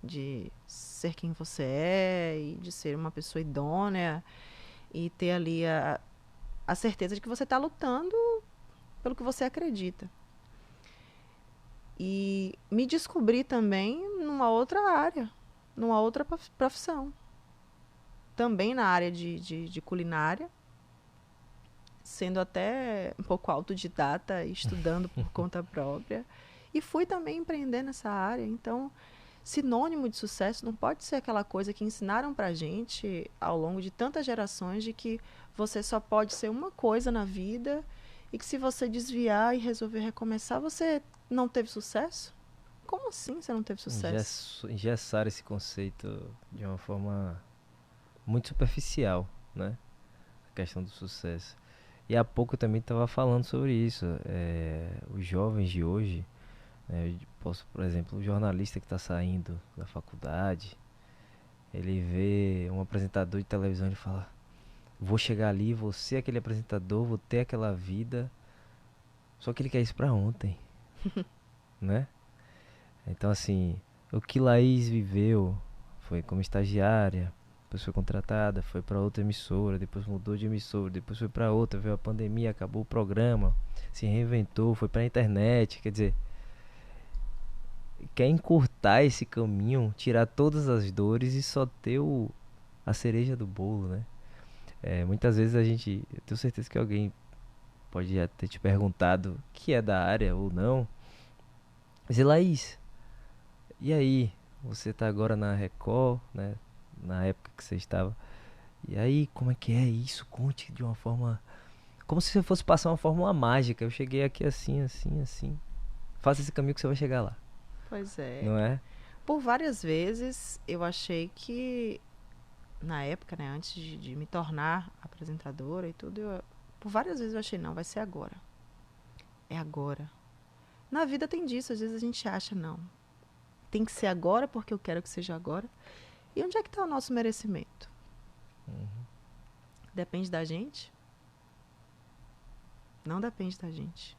[SPEAKER 2] de ser quem você é e de ser uma pessoa idônea e ter ali a certeza de que você está lutando pelo que você acredita. E me descobri também numa outra área, numa outra profissão. Também na área de culinária, sendo até um pouco autodidata, estudando por conta própria. E fui também empreender nessa área. Então, sinônimo de sucesso não pode ser aquela coisa que ensinaram pra gente ao longo de tantas gerações, de que você só pode ser uma coisa na vida e que, se você desviar e resolver recomeçar, você não teve sucesso? Como assim você não teve sucesso?
[SPEAKER 1] Engessar esse conceito de uma forma muito superficial, né? A questão do sucesso. E há pouco eu também estava falando sobre isso. Os jovens de hoje, por exemplo, o jornalista que está saindo da faculdade, ele vê um apresentador de televisão e fala: vou chegar ali, vou ser aquele apresentador, vou ter aquela vida. Só que ele quer isso pra ontem, né? Então, assim, o que Laís viveu foi como estagiária, depois foi contratada, foi pra outra emissora, depois mudou de emissora, depois foi pra outra, veio a pandemia, acabou o programa, se reinventou, foi pra internet. Quer dizer, quer encurtar esse caminho, tirar todas as dores e só ter a cereja do bolo, né? Muitas vezes eu tenho certeza que alguém pode já ter te perguntado que é da área ou não. Mas, Laís, e aí? Você tá agora na Record, né? Na época que você estava. E aí, como é que é isso? Conte de uma forma, como se você fosse passar uma fórmula mágica. Eu cheguei aqui assim, assim, assim. Faça esse caminho que você vai chegar lá.
[SPEAKER 2] Pois é.
[SPEAKER 1] Não é?
[SPEAKER 2] Por várias vezes eu achei que, na época, né, antes de me tornar apresentadora e tudo, por várias vezes eu achei, não, vai ser agora. É agora. Na vida tem disso, às vezes a gente acha, não, tem que ser agora porque eu quero que seja agora. E onde é que está o nosso merecimento? Depende da gente? Não depende da gente.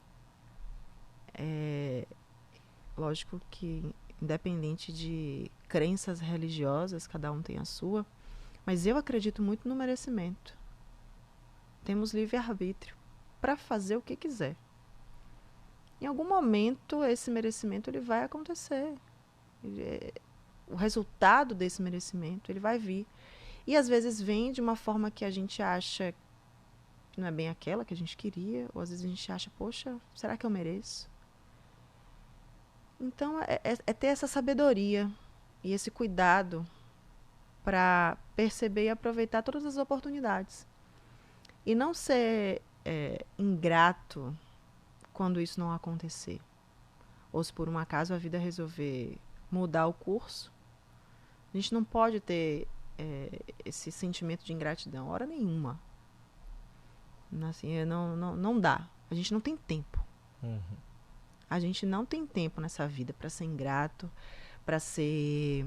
[SPEAKER 2] Lógico que, independente de crenças religiosas, cada um tem a sua, mas eu acredito muito no merecimento. Temos livre-arbítrio para fazer o que quiser. em algum momento esse merecimento ele vai acontecer. O resultado desse merecimento ele vai vir. E às vezes vem de uma forma que a gente acha que não é bem aquela que a gente queria, ou às vezes a gente acha, poxa, será que eu mereço? Então é ter essa sabedoria e esse cuidado para perceber e aproveitar todas as oportunidades. E não ser ingrato quando isso não acontecer. Ou se por um acaso a vida resolver mudar o curso, a gente não pode ter esse sentimento de ingratidão, hora nenhuma. Assim, não dá. A gente não tem tempo.
[SPEAKER 1] Uhum.
[SPEAKER 2] A gente não tem tempo nessa vida para ser ingrato, para ser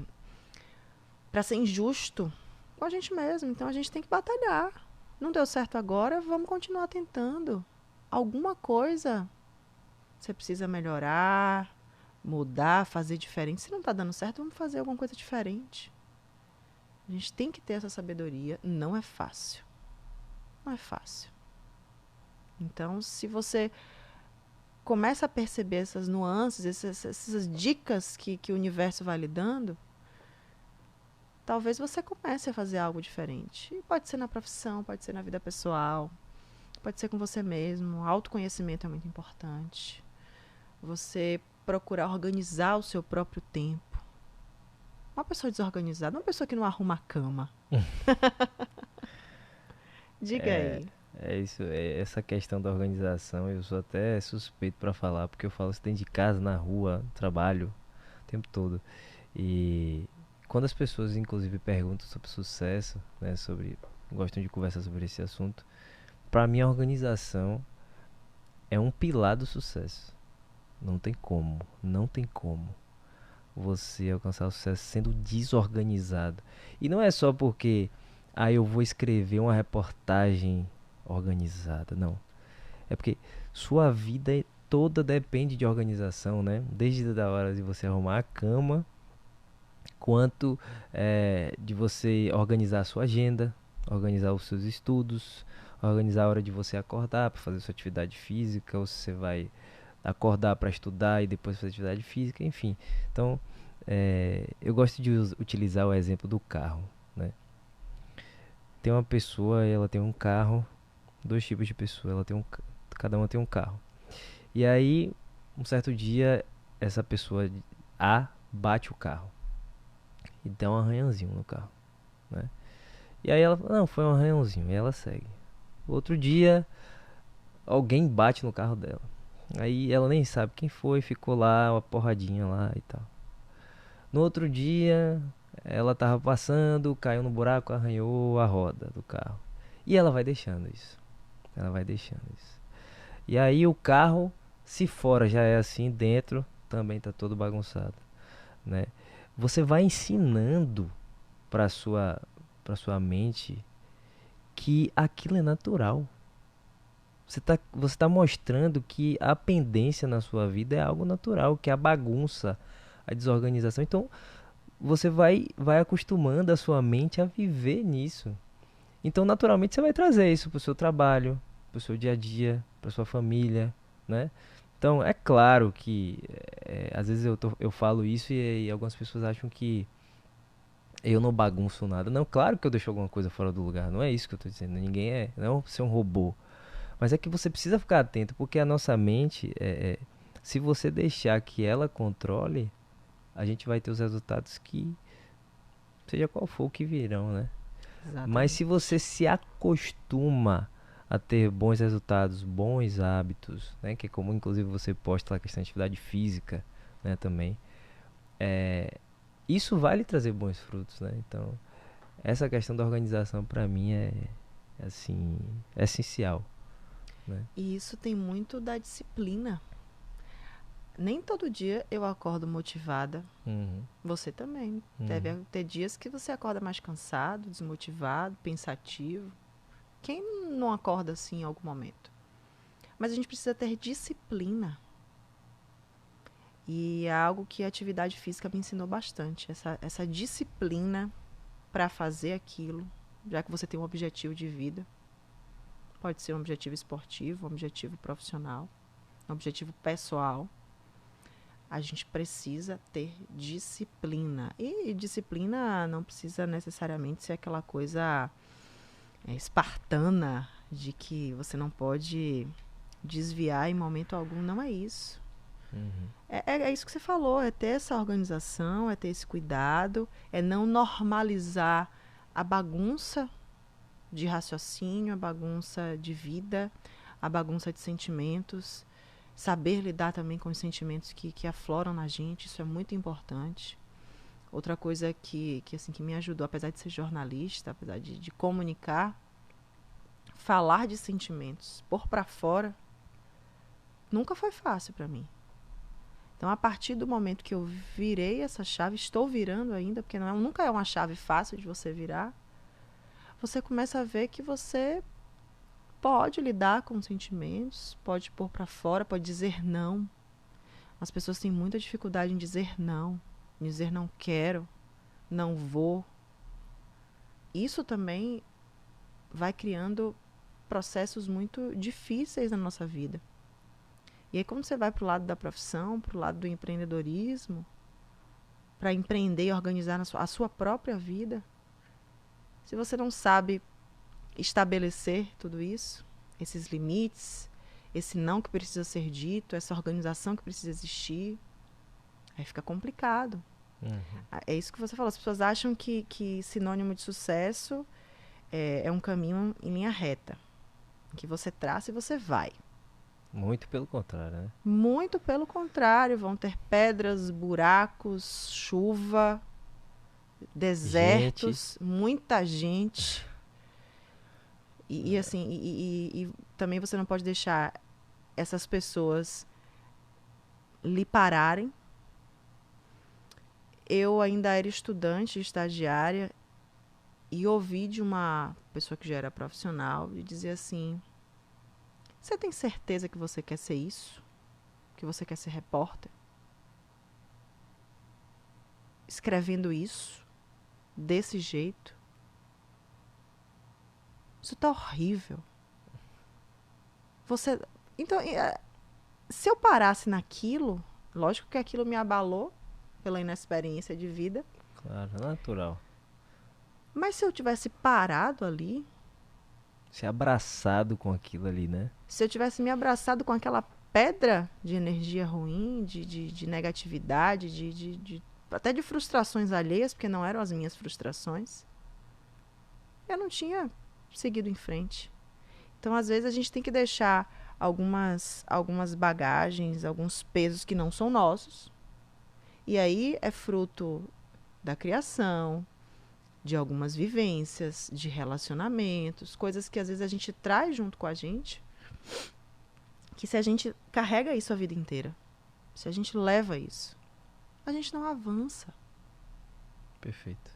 [SPEAKER 2] injusto com a gente mesmo. Então a gente tem que batalhar. Não deu certo agora, vamos continuar tentando. Alguma coisa você precisa melhorar, mudar, fazer diferente. Se não está dando certo, vamos fazer alguma coisa diferente. A gente tem que ter essa sabedoria. Não é fácil. Não é fácil. Então, se você começa a perceber essas nuances, essas dicas que o universo vai lhe dando, talvez você comece a fazer algo diferente. E pode ser na profissão, pode ser na vida pessoal, pode ser com você mesmo. Autoconhecimento é muito importante. Você procurar organizar o seu próprio tempo. Uma pessoa desorganizada, uma pessoa que não arruma a cama. Diga aí.
[SPEAKER 1] É isso, essa questão da organização, eu sou até suspeito para falar, porque eu falo isso dentro de casa, na rua, no trabalho, o tempo todo. E quando as pessoas, inclusive, perguntam sobre sucesso, né, gostam de conversar sobre esse assunto, para mim a organização é um pilar do sucesso. Não tem como você alcançar o sucesso sendo desorganizado. E não é só porque eu vou escrever uma reportagem organizada, não. É porque sua vida toda depende de organização, né? Desde a hora de você arrumar a cama, quanto de você organizar a sua agenda, organizar os seus estudos, organizar a hora de você acordar para fazer sua atividade física, ou se você vai acordar para estudar e depois fazer atividade física, enfim. Então, eu gosto de utilizar o exemplo do carro, né? Tem uma pessoa, ela tem um carro, dois tipos de pessoa, cada uma tem um carro. E aí, um certo dia, essa pessoa A bate o carro e dá um arranhãozinho no carro, né? E aí ela fala, não, foi um arranhãozinho, e ela segue. Outro dia, alguém bate no carro dela. Aí ela nem sabe quem foi, ficou lá, uma porradinha lá e tal. No outro dia, ela tava passando, caiu no buraco, arranhou a roda do carro. E ela vai deixando isso. Ela vai deixando isso. E aí o carro, se fora já é assim, dentro também tá todo bagunçado, né? Você vai ensinando para sua mente que aquilo é natural. Você tá mostrando que a pendência na sua vida é algo natural, que é a bagunça, a desorganização. Então, você vai acostumando a sua mente a viver nisso. Então, naturalmente, você vai trazer isso para o seu trabalho, para o seu dia a dia, para sua família, né? Então, é claro que às vezes eu falo isso e algumas pessoas acham que eu não bagunço nada. Não, claro que eu deixo alguma coisa fora do lugar. Não é isso que eu estou dizendo. Ninguém não ser um robô. Mas é que você precisa ficar atento, porque a nossa mente, se você deixar que ela controle, a gente vai ter os resultados que, seja qual for o que virão, né? Mas se
[SPEAKER 2] Exatamente.
[SPEAKER 1] você se acostuma a ter bons resultados, bons hábitos, né? Que é como inclusive você posta lá a questão de atividade física, né? Também. Isso vai lhe trazer bons frutos, né? Então, essa questão da organização para mim assim, é essencial, né?
[SPEAKER 2] E isso tem muito da disciplina. Nem todo dia eu acordo motivada.
[SPEAKER 1] Uhum,
[SPEAKER 2] Você também. Deve
[SPEAKER 1] uhum.
[SPEAKER 2] ter dias que você acorda mais cansado, desmotivado, pensativo. Quem não acorda assim em algum momento? Mas a gente precisa ter disciplina. E é algo que a atividade física me ensinou bastante. Essa disciplina para fazer aquilo, já que você tem um objetivo de vida. Pode ser um objetivo esportivo, um objetivo profissional. um objetivo pessoal, a gente precisa ter disciplina. E disciplina não precisa necessariamente ser aquela coisa espartana de que você não pode desviar em momento algum. Não é isso.
[SPEAKER 1] Uhum.
[SPEAKER 2] É isso que você falou, é ter essa organização, é ter esse cuidado, é não normalizar a bagunça de raciocínio, a bagunça de vida, a bagunça de sentimentos, saber lidar também com os sentimentos que afloram na gente, isso é muito importante. Outra coisa que me ajudou, apesar de ser jornalista, apesar de comunicar, falar de sentimentos, pôr para fora, nunca foi fácil para mim. Então, a partir do momento que eu virei essa chave, estou virando ainda, porque nunca é uma chave fácil de você virar, você começa a ver que você pode lidar com sentimentos, pode pôr para fora, pode dizer não. As pessoas têm muita dificuldade em dizer não quero, não vou. Isso também vai criando processos muito difíceis na nossa vida. E aí, quando você vai para o lado da profissão, para o lado do empreendedorismo, para empreender e organizar a sua própria vida, se você não sabe estabelecer tudo isso, esses limites, esse não que precisa ser dito, essa organização que precisa existir, aí fica complicado.
[SPEAKER 1] Uhum.
[SPEAKER 2] É isso que você falou. As pessoas acham que sinônimo de sucesso é um caminho em linha reta, que você traça e você vai.
[SPEAKER 1] Muito pelo contrário, né?
[SPEAKER 2] Muito pelo contrário, vão ter pedras, buracos, chuva, desertos, muita gente. E assim, e também você não pode deixar essas pessoas lhe pararem. Eu ainda era estudante, estagiária, e ouvi de uma pessoa que já era profissional e dizer assim: você tem certeza que você quer ser isso? Que você quer ser repórter? Escrevendo isso? Desse jeito? Isso tá horrível. Você... Então, se eu parasse naquilo, lógico que aquilo me abalou pela inexperiência de vida.
[SPEAKER 1] Claro, natural.
[SPEAKER 2] Mas se eu tivesse parado ali,
[SPEAKER 1] Se abraçado com aquilo ali, né?
[SPEAKER 2] se eu tivesse me abraçado com aquela pedra de energia ruim, de negatividade, até de frustrações alheias, porque não eram as minhas frustrações, eu não tinha seguido em frente. Então, às vezes, a gente tem que deixar algumas bagagens, alguns pesos que não são nossos. E aí é fruto da criação, de algumas vivências, de relacionamentos, coisas que às vezes a gente traz junto com a gente, que se a gente carrega isso a vida inteira, se a gente leva isso, a gente não avança.
[SPEAKER 1] Perfeito.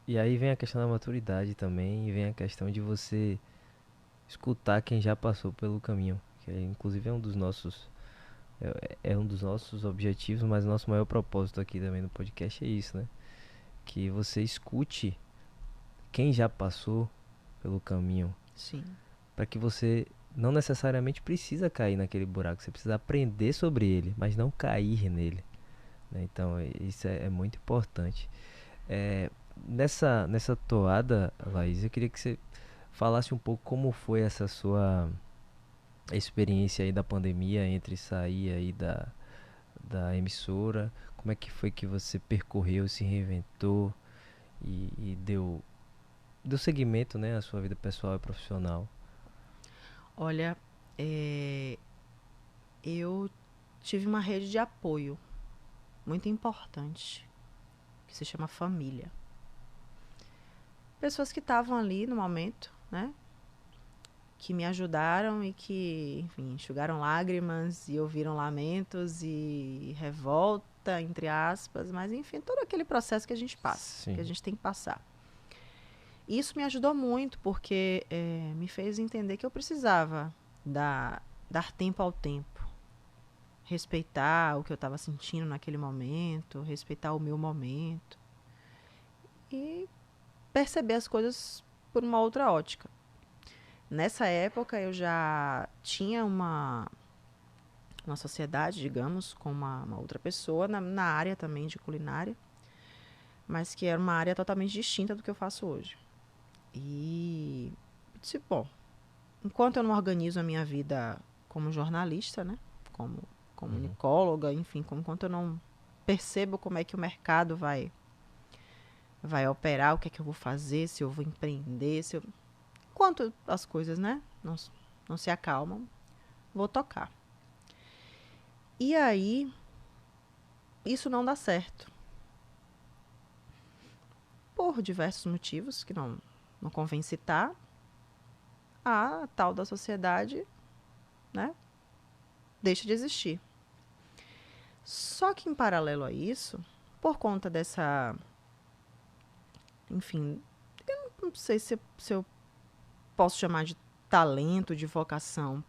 [SPEAKER 1] E aí vem a questão da maturidade também, e vem a questão de você escutar quem já passou pelo caminho, que inclusive é um dos nossos um dos nossos objetivos, mas o nosso maior propósito aqui também no podcast é isso, né? Que você escute quem já passou pelo caminho,
[SPEAKER 2] Sim.
[SPEAKER 1] para que você não necessariamente precisa cair naquele buraco, você precisa aprender sobre ele, mas não cair nele, né? Então isso é muito importante. Nessa toada, Laís, eu queria que você falasse um pouco como foi essa sua experiência aí da pandemia, entre sair aí da emissora, como é que foi que você percorreu, se reinventou e deu seguimento, né, à sua vida pessoal e profissional.
[SPEAKER 2] Olha, eu tive uma rede de apoio muito importante, que se chama família. Pessoas que estavam ali no momento, né? Que me ajudaram e que, enfim, enxugaram lágrimas e ouviram lamentos e revolta, entre aspas, mas enfim, todo aquele processo que a gente passa,
[SPEAKER 1] Sim.
[SPEAKER 2] que a gente tem que passar. Isso me ajudou muito, porque me fez entender que eu precisava dar tempo ao tempo, respeitar o que eu estava sentindo naquele momento, respeitar o meu momento e perceber as coisas por uma outra ótica. Nessa época eu já tinha uma sociedade, digamos, com uma outra pessoa na área também de culinária, mas que era uma área totalmente distinta do que eu faço hoje. E disse, bom, enquanto eu não organizo a minha vida como jornalista, né, como comunicóloga, enfim, enquanto eu não percebo como é que o mercado vai operar, o que é que eu vou fazer, se eu vou empreender, enquanto as coisas, né, não se acalmam, vou tocar. E aí, isso não dá certo. Por diversos motivos, que não convém citar, a tal da sociedade, né, deixa de existir. Só que, em paralelo a isso, por conta dessa... Enfim, eu não sei se eu posso chamar de talento, de vocação,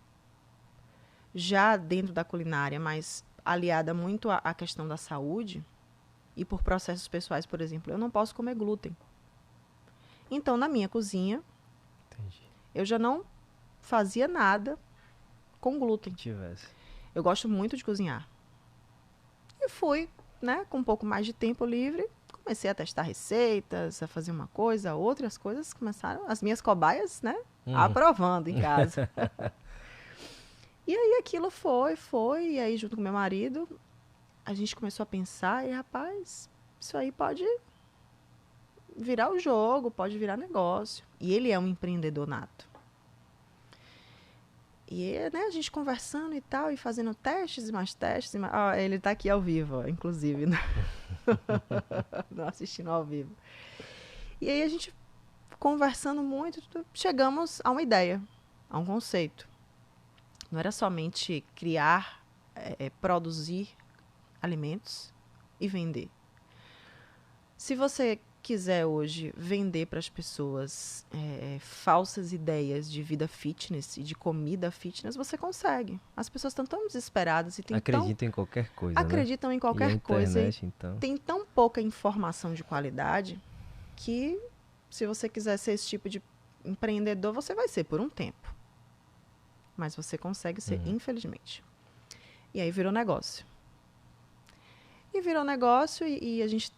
[SPEAKER 2] já dentro da culinária, mas aliada muito à questão da saúde, e por processos pessoais, por exemplo, eu não posso comer glúten. Então, na minha cozinha,
[SPEAKER 1] Entendi.
[SPEAKER 2] eu já não fazia nada com glúten. Eu gosto muito de cozinhar. E fui, né, com um pouco mais de tempo livre, comecei a testar receitas, a fazer uma coisa, outras coisas começaram, as minhas cobaias, né, aprovando em casa. E aí aquilo foi, e aí junto com meu marido, a gente começou a pensar, e rapaz, isso aí pode virar o jogo, pode virar negócio. E ele é um empreendedor nato. E, né, a gente conversando e tal, e fazendo testes e mais testes. Ele tá aqui ao vivo, inclusive, né? Não assistindo ao vivo. E aí a gente conversando muito, chegamos a uma ideia, a um conceito. Não era somente criar, produzir alimentos e vender. Se você quiser hoje vender para as pessoas falsas ideias de vida fitness e de comida fitness, você consegue. As pessoas estão tão desesperadas e
[SPEAKER 1] acreditam em qualquer coisa,
[SPEAKER 2] acreditam
[SPEAKER 1] né?
[SPEAKER 2] Em qualquer coisa.
[SPEAKER 1] Internet, então.
[SPEAKER 2] Tem tão pouca informação de qualidade que, se você quiser ser esse tipo de empreendedor, você vai ser por um tempo. Mas você consegue ser, infelizmente. E aí virou negócio. E a gente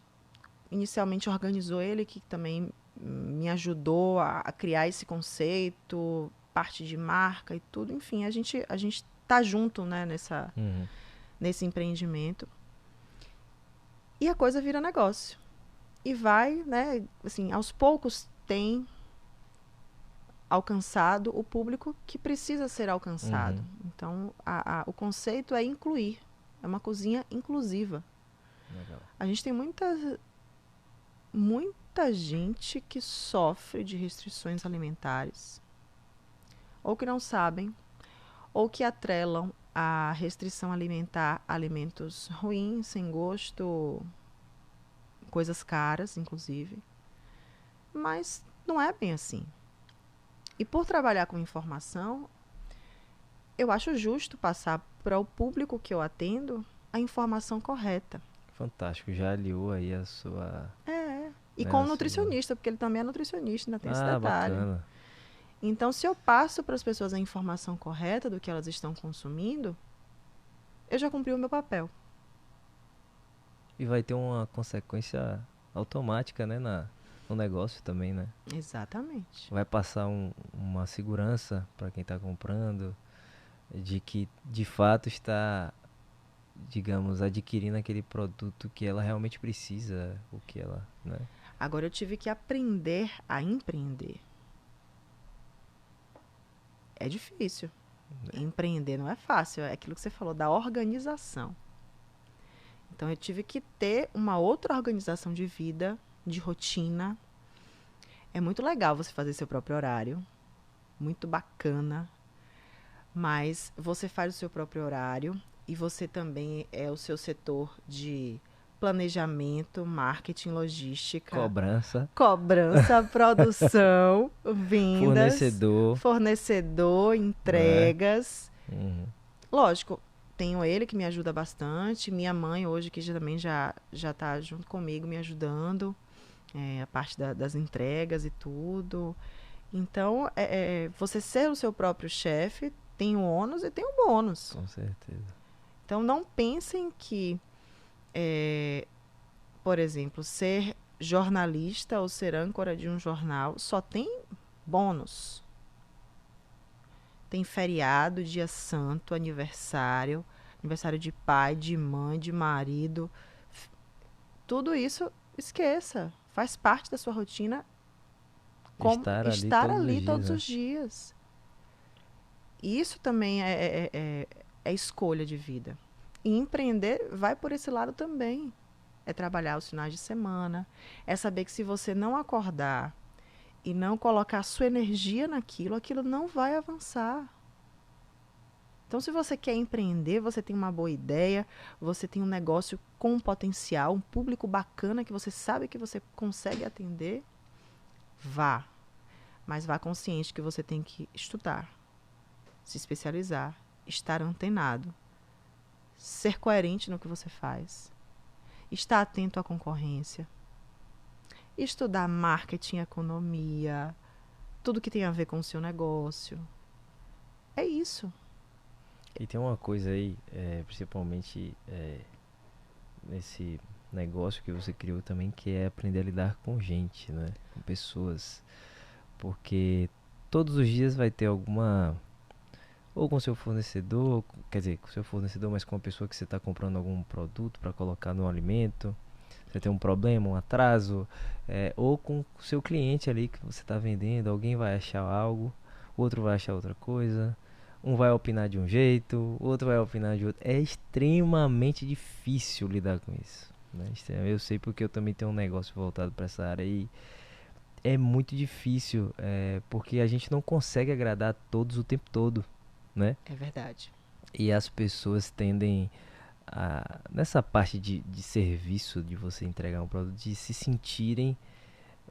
[SPEAKER 2] inicialmente organizou ele, que também me ajudou a criar esse conceito, parte de marca e tudo. Enfim, a gente tá junto, né, nesse empreendimento. E a coisa vira negócio. E vai, né, assim, aos poucos tem alcançado o público que precisa ser alcançado. Então, o conceito é incluir. É uma cozinha inclusiva.
[SPEAKER 1] Legal.
[SPEAKER 2] A gente tem muita gente que sofre de restrições alimentares, ou que não sabem, ou que atrelam a restrição alimentar a alimentos ruins, sem gosto, coisas caras, inclusive. Mas não é bem assim. E por trabalhar com informação, eu acho justo passar para o público que eu atendo a informação correta.
[SPEAKER 1] Fantástico, já aliou aí a sua...
[SPEAKER 2] E com o nutricionista, porque ele também é nutricionista, ainda tem esse detalhe.
[SPEAKER 1] Bacana.
[SPEAKER 2] Então, se eu passo para as pessoas a informação correta do que elas estão consumindo, eu já cumpri o meu papel.
[SPEAKER 1] E vai ter uma consequência automática, né, no negócio também, né?
[SPEAKER 2] Exatamente.
[SPEAKER 1] Vai passar uma segurança para quem está comprando, de que de fato está, digamos, adquirindo aquele produto que ela realmente precisa, o que ela, né?
[SPEAKER 2] Agora eu tive que aprender a empreender. É difícil. Empreender não é fácil, é aquilo que você falou, da organização. Então eu tive que ter uma outra organização de vida, de rotina. É muito legal você fazer seu próprio horário, muito bacana, mas você faz o seu próprio horário e você também é o seu setor de planejamento, marketing, logística, cobrança, produção, vendas, fornecedor, entregas. Lógico, tenho ele que me ajuda bastante, minha mãe hoje que também já está junto comigo me ajudando, a parte das entregas e tudo. Então, você ser o seu próprio chefe tem o ônus e tem o bônus.
[SPEAKER 1] Com certeza.
[SPEAKER 2] Então, não pensem que, por exemplo, ser jornalista ou ser âncora de um jornal só tem bônus. Tem feriado, dia santo, aniversário, aniversário de pai, de mãe, de marido. Tudo isso, esqueça. Faz parte da sua rotina como estar ali todos os dias. Isso também é escolha de vida. E empreender vai por esse lado também. É trabalhar os finais de semana. É saber que se você não acordar e não colocar a sua energia naquilo, aquilo não vai avançar. Então, se você quer empreender, você tem uma boa ideia, você tem um negócio com potencial, um público bacana que você sabe que você consegue atender, vá. Mas vá consciente que você tem que estudar, se especializar, estar antenado, ser coerente no que você faz, estar atento à concorrência, estudar marketing, economia, tudo que tem a ver com o seu negócio. É isso.
[SPEAKER 1] E tem uma coisa aí, principalmente nesse negócio que você criou também, que é aprender a lidar com gente, né? Com pessoas. Porque todos os dias vai ter alguma... Ou com seu fornecedor, quer dizer, com seu fornecedor, mas com a pessoa que você está comprando algum produto para colocar no alimento. Você tem um problema, um atraso. Ou com o seu cliente ali que você está vendendo. Alguém vai achar algo, outro vai achar outra coisa. Um vai opinar de um jeito, outro vai opinar de outro. É extremamente difícil lidar com isso, né? Eu sei porque eu também tenho um negócio voltado para essa área e é muito difícil, porque a gente não consegue agradar a todos o tempo todo, né?
[SPEAKER 2] É verdade.
[SPEAKER 1] E as pessoas tendem nessa parte de serviço, de você entregar um produto, de se sentirem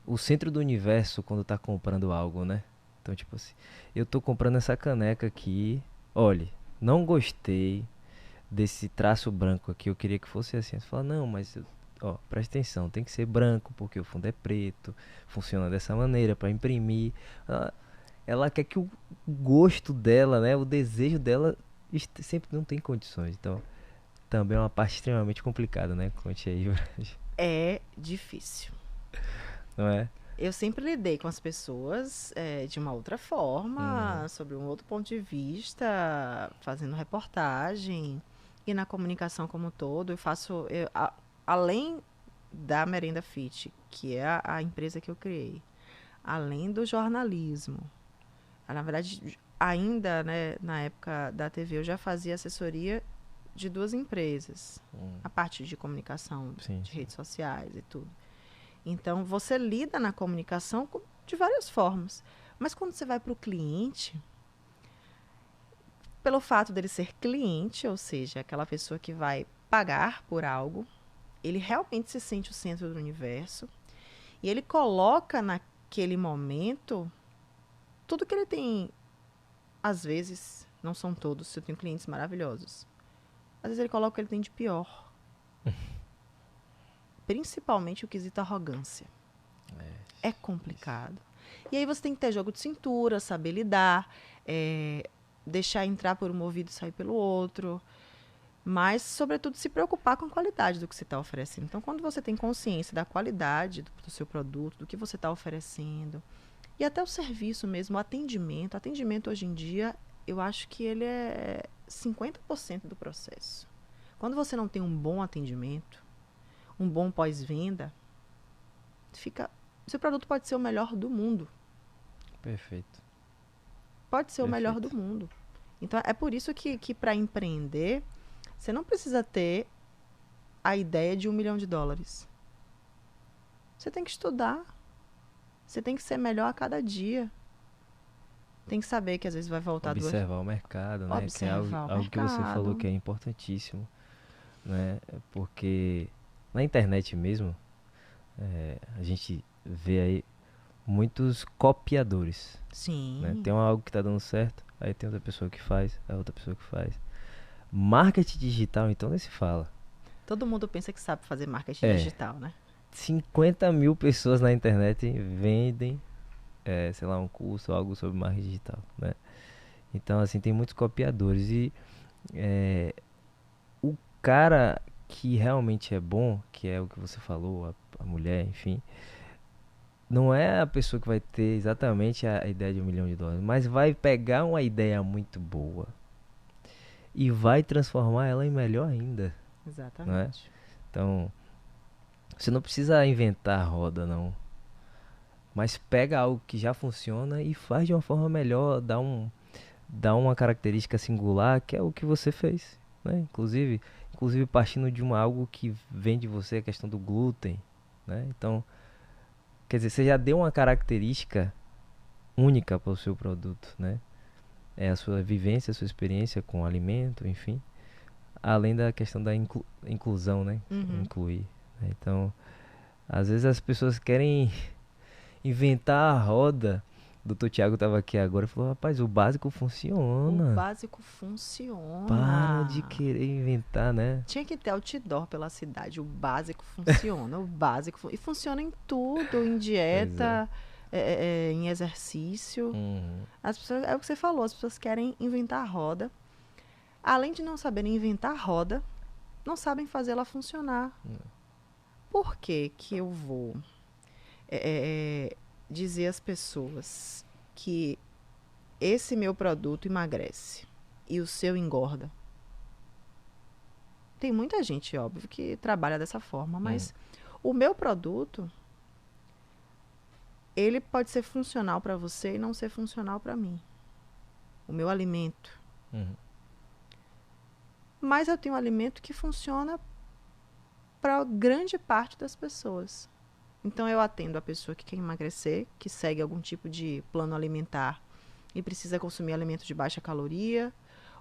[SPEAKER 1] o centro do universo quando tá comprando algo, né? Então, tipo assim, eu tô comprando essa caneca aqui. Olha, não gostei desse traço branco aqui. Eu queria que fosse assim. Você fala, não, mas ó, presta atenção, tem que ser branco porque o fundo é preto. Funciona dessa maneira para imprimir. Ela quer que o gosto dela, né, o desejo dela sempre não tem condições. Então, também é uma parte extremamente complicada, né? Conte aí,
[SPEAKER 2] É difícil.
[SPEAKER 1] não é?
[SPEAKER 2] Eu sempre lidei com as pessoas de uma outra forma, sobre um outro ponto de vista, fazendo reportagem e na comunicação como um todo. Além da Merenda Fit, que é a empresa que eu criei, além do jornalismo, na verdade, ainda, né, na época da TV, eu já fazia assessoria de 2 empresas, a parte de comunicação,
[SPEAKER 1] Sim,
[SPEAKER 2] de
[SPEAKER 1] sim.
[SPEAKER 2] redes sociais e tudo. Então, você lida na comunicação de várias formas. Mas quando você vai para o cliente, pelo fato dele ser cliente, ou seja, aquela pessoa que vai pagar por algo, ele realmente se sente o centro do universo e ele coloca naquele momento tudo que ele tem. Às vezes, não são todos, eu tenho clientes maravilhosos. Às vezes ele coloca o que ele tem de pior. Principalmente o quesito arrogância. É complicado. E aí você tem que ter jogo de cintura, saber lidar, deixar entrar por um ouvido e sair pelo outro. Mas, sobretudo, se preocupar com a qualidade do que você está oferecendo. Então, quando você tem consciência da qualidade do seu produto, do que você está oferecendo, e até o serviço mesmo, o atendimento. O atendimento, hoje em dia, eu acho que ele é 50% do processo. Quando você não tem um bom atendimento, um bom pós-venda, seu produto pode ser o melhor do mundo.
[SPEAKER 1] Perfeito.
[SPEAKER 2] Pode ser o melhor do mundo. Então, é por isso que para empreender, você não precisa ter a ideia de $1 milhão. Você tem que estudar. Você tem que ser melhor a cada dia. Tem que saber que às vezes vai voltar
[SPEAKER 1] Observar o mercado, né? Que é algo que você falou que é importantíssimo, né? Porque na internet mesmo, a gente vê aí muitos copiadores.
[SPEAKER 2] Sim.
[SPEAKER 1] Né? Tem algo que tá dando certo, aí tem outra pessoa que faz, a outra pessoa que faz. Marketing digital, então, nem se fala.
[SPEAKER 2] Todo mundo pensa que sabe fazer marketing digital, né?
[SPEAKER 1] 50 mil pessoas na internet vendem sei lá, um curso ou algo sobre marketing digital, né? Então, assim, tem muitos copiadores e é, o cara que realmente é bom, que é o que você falou, a mulher, enfim, não é a pessoa que vai ter exatamente a ideia de US$ 1 milhão, mas vai pegar uma ideia muito boa e vai transformar ela em melhor ainda, não é?
[SPEAKER 2] Exatamente.
[SPEAKER 1] Então, você não precisa inventar a roda, não. Mas pega algo que já funciona e faz de uma forma melhor, dá uma característica singular, que é o que você fez, né? Inclusive partindo de algo que vem de você, a questão do glúten, né? Então, quer dizer, você já deu uma característica única para o seu produto, né? É a sua vivência, a sua experiência com o alimento, enfim, além da questão da inclusão, né?
[SPEAKER 2] Uhum.
[SPEAKER 1] Incluir, né? Então, às vezes as pessoas querem inventar a roda. O doutor Tiago estava aqui agora e falou: rapaz, o básico
[SPEAKER 2] O
[SPEAKER 1] funciona.
[SPEAKER 2] básico
[SPEAKER 1] Para de
[SPEAKER 2] funciona.
[SPEAKER 1] querer inventar, né?
[SPEAKER 2] Tinha que ter outdoor pela cidade. O básico funciona. O básico. E funciona em tudo, em
[SPEAKER 1] Pois é.
[SPEAKER 2] dieta, em exercício.
[SPEAKER 1] Uhum.
[SPEAKER 2] As pessoas, é o que você falou, as pessoas querem inventar a roda. Além de não saberem inventar a roda, não sabem fazer ela funcionar. Por que que eu vou dizer às pessoas que esse meu produto emagrece e o seu engorda? Tem muita gente, óbvio, que trabalha dessa forma,
[SPEAKER 1] Uhum.
[SPEAKER 2] mas o meu produto, ele pode ser funcional para você e não ser funcional para mim. O meu alimento.
[SPEAKER 1] Uhum.
[SPEAKER 2] Mas eu tenho um alimento que funciona para grande parte das pessoas. Então eu atendo a pessoa que quer emagrecer, que segue algum tipo de plano alimentar e precisa consumir alimentos de baixa caloria,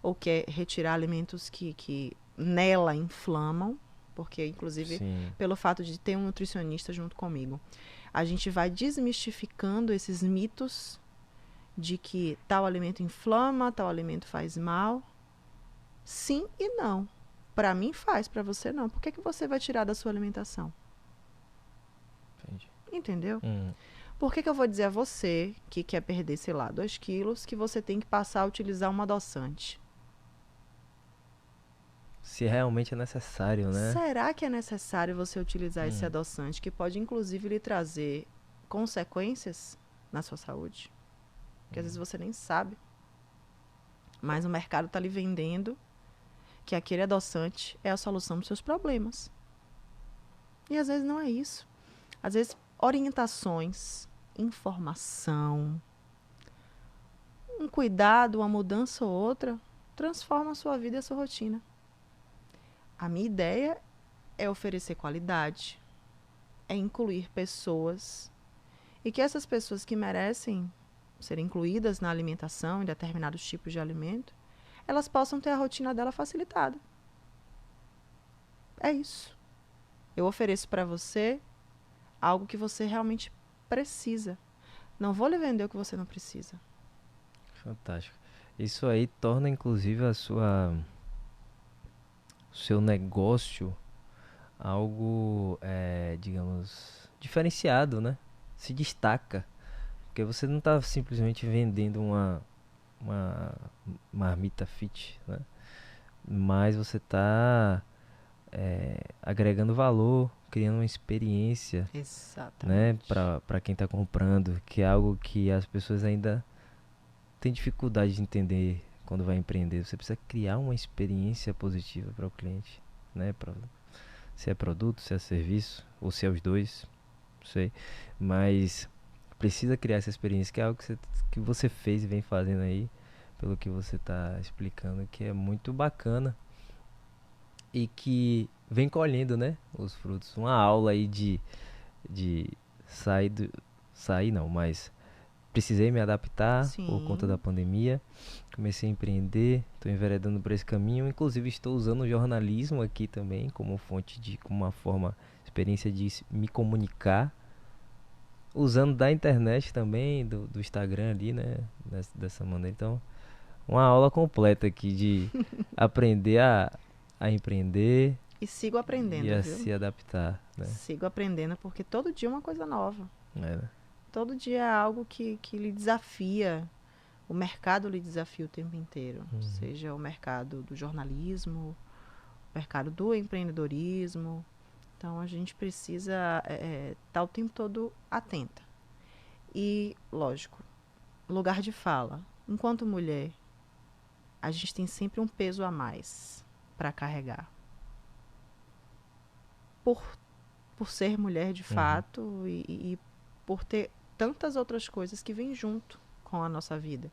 [SPEAKER 2] ou quer retirar alimentos que nela inflamam, porque inclusive
[SPEAKER 1] Sim.
[SPEAKER 2] pelo fato de ter um nutricionista junto comigo, a gente vai desmistificando esses mitos de que tal alimento inflama, tal alimento faz mal. Sim e não. Para mim faz, para você não. Por que você vai tirar da sua alimentação?
[SPEAKER 1] Entendi.
[SPEAKER 2] Entendeu?
[SPEAKER 1] Uhum.
[SPEAKER 2] Por que eu vou dizer a você que quer perder, sei lá, 2 quilos, que você tem que passar a utilizar um adoçante?
[SPEAKER 1] Se realmente é necessário, né?
[SPEAKER 2] Será que é necessário você utilizar esse
[SPEAKER 1] Uhum.
[SPEAKER 2] adoçante que pode inclusive lhe trazer consequências na sua saúde? Que às vezes você nem sabe. Mas o mercado está lhe vendendo que aquele adoçante é a solução dos seus problemas. E às vezes não é isso. Às vezes orientações, informação, um cuidado, uma mudança ou outra transforma a sua vida e a sua rotina. A minha ideia é oferecer qualidade, é incluir pessoas e que essas pessoas que merecem ser incluídas na alimentação, em determinados tipos de alimento, elas possam ter a rotina dela facilitada. É isso. Eu ofereço para você algo que você realmente precisa. Não vou lhe vender o que você não precisa.
[SPEAKER 1] Fantástico. Isso aí torna inclusive o seu negócio algo, digamos, diferenciado, né? Se destaca. Porque você não está simplesmente vendendo uma marmita fit, né? Mas você está agregando valor, criando uma experiência, né,
[SPEAKER 2] Exatamente.
[SPEAKER 1] para quem está comprando, que é algo que as pessoas ainda têm dificuldade de entender quando vai empreender. Você precisa criar uma experiência positiva para o cliente, né, se é produto, se é serviço, ou se é os dois, não sei, mas precisa criar essa experiência, que é algo que você fez e vem fazendo aí, pelo que você está explicando, que é muito bacana e que vem colhendo, né, os frutos. Uma aula aí de sair do, sair não, mas precisei me adaptar por conta da
[SPEAKER 2] Sim.
[SPEAKER 1] pandemia. Comecei a empreender, estou enveredando por esse caminho. Inclusive estou usando o jornalismo aqui também como fonte como uma forma, experiência de me comunicar, usando da internet também, do Instagram ali, né, dessa maneira. Então, uma aula completa aqui de aprender a empreender
[SPEAKER 2] E sigo
[SPEAKER 1] e
[SPEAKER 2] aprendendo,
[SPEAKER 1] a
[SPEAKER 2] viu?
[SPEAKER 1] se adaptar, né?
[SPEAKER 2] Sigo aprendendo porque todo dia é uma coisa nova.
[SPEAKER 1] É, né?
[SPEAKER 2] Todo dia é algo que lhe desafia. O mercado lhe desafia o tempo inteiro. Seja o mercado do jornalismo, o mercado do empreendedorismo. Então, a gente precisa estar o tempo todo atenta. E, lógico, lugar de fala. Enquanto mulher, a gente tem sempre um peso a mais para carregar. Por ser mulher de fato e por ter tantas outras coisas que vêm junto com a nossa vida.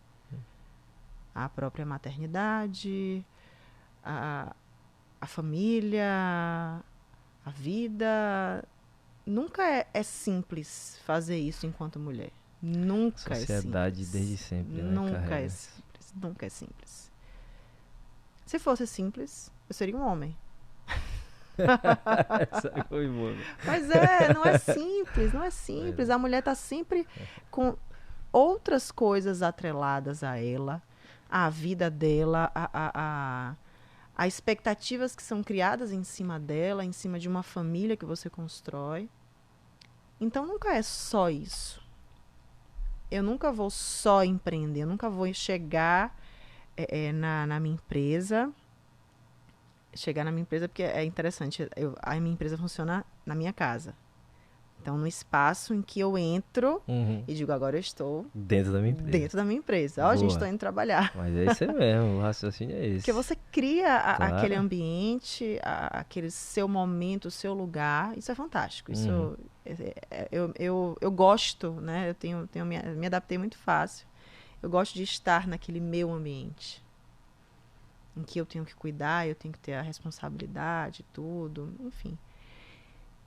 [SPEAKER 2] A própria maternidade, a família, a vida. Nunca é simples fazer isso enquanto mulher. Nunca
[SPEAKER 1] Sociedade
[SPEAKER 2] é simples.
[SPEAKER 1] desde sempre, né?
[SPEAKER 2] Nunca
[SPEAKER 1] Carrega.
[SPEAKER 2] é simples. Nunca é simples. Se fosse simples, eu seria um homem.
[SPEAKER 1] Essa foi boa.
[SPEAKER 2] Mas não é simples, não é simples. A mulher está sempre com outras coisas atreladas a ela, a vida dela, a expectativas que são criadas em cima dela, em cima de uma família que você constrói. Então nunca é só isso. Eu nunca vou só empreender, eu nunca vou chegar na minha empresa. Chegar na minha empresa, porque é interessante, a minha empresa funciona na minha casa. Então, no espaço em que eu entro e digo, agora eu estou
[SPEAKER 1] dentro da minha empresa.
[SPEAKER 2] Dentro da minha empresa. Ó, gente, estou indo trabalhar.
[SPEAKER 1] Mas é isso mesmo, o raciocínio é esse.
[SPEAKER 2] Porque você cria aquele ambiente, aquele seu momento, o seu lugar. Isso é fantástico. Isso eu gosto, né? Eu me adaptei muito fácil. Eu gosto de estar naquele meu ambiente. Em que eu tenho que cuidar, eu tenho que ter a responsabilidade, tudo, enfim.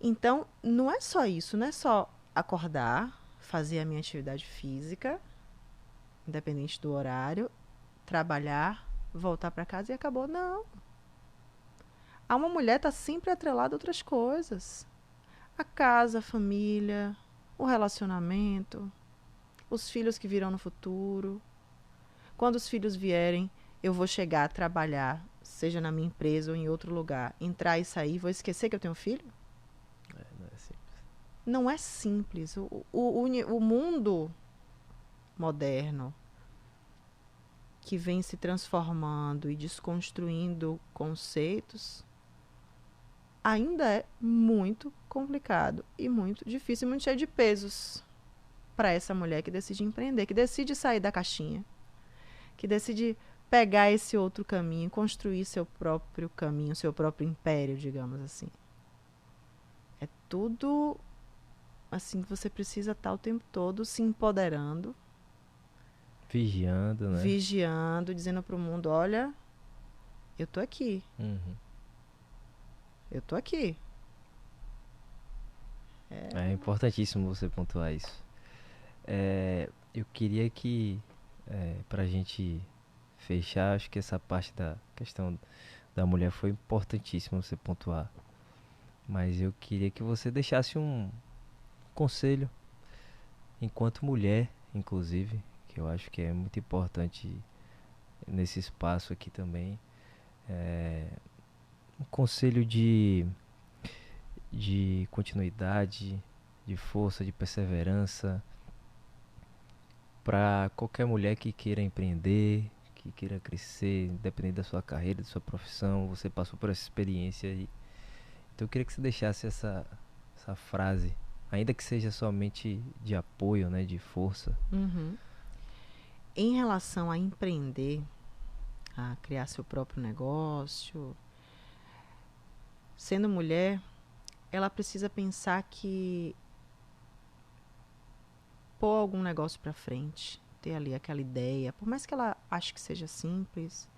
[SPEAKER 2] Então, não é só isso, não é só acordar, fazer a minha atividade física, independente do horário, trabalhar, voltar para casa e acabou. Não. Uma mulher está sempre atrelada a outras coisas. A casa, a família, o relacionamento, os filhos que virão no futuro. Quando os filhos vierem, eu vou chegar a trabalhar, seja na minha empresa ou em outro lugar, entrar e sair, vou esquecer que eu tenho filho?
[SPEAKER 1] Não é simples.
[SPEAKER 2] Não é simples. O mundo moderno, que vem se transformando e desconstruindo conceitos, ainda é muito complicado e muito difícil, muito cheio de pesos para essa mulher que decide empreender, que decide sair da caixinha, que decide pegar esse outro caminho, construir seu próprio caminho, seu próprio império, digamos assim. É tudo assim que você precisa estar o tempo todo se empoderando,
[SPEAKER 1] vigiando, né?
[SPEAKER 2] Vigiando, dizendo para o mundo, olha, eu tô aqui. Eu tô aqui.
[SPEAKER 1] É importantíssimo você pontuar isso. Eu queria que, pra gente fechar, acho que essa parte da questão da mulher foi importantíssima você pontuar. Mas eu queria que você deixasse um conselho, enquanto mulher, inclusive, que eu acho que é muito importante nesse espaço aqui também. Um conselho de continuidade, de força, de perseverança para qualquer mulher que queira empreender, que queira crescer, independente da sua carreira, da sua profissão. Você passou por essa experiência aí. Então eu queria que você deixasse essa frase, ainda que seja somente de apoio, né, de força.
[SPEAKER 2] Em relação a empreender, a criar seu próprio negócio, sendo mulher, ela precisa pensar que pôr algum negócio para frente, ter ali aquela ideia, por mais que ela ache que seja simples,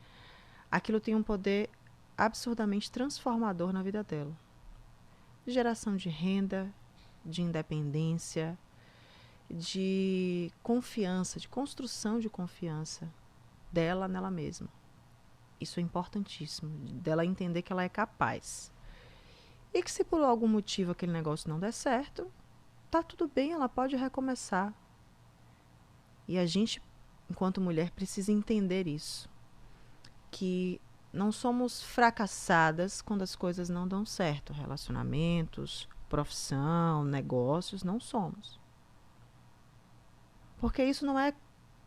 [SPEAKER 2] aquilo tem um poder absurdamente transformador na vida dela. De geração de renda, de independência, de confiança, de construção de confiança dela nela mesma. Isso é importantíssimo, dela entender que ela é capaz. E que se por algum motivo aquele negócio não der certo, tá tudo bem, ela pode recomeçar. E a gente, enquanto mulher, precisa entender isso. Que não somos fracassadas quando as coisas não dão certo. Relacionamentos, profissão, negócios, não somos. Porque isso não é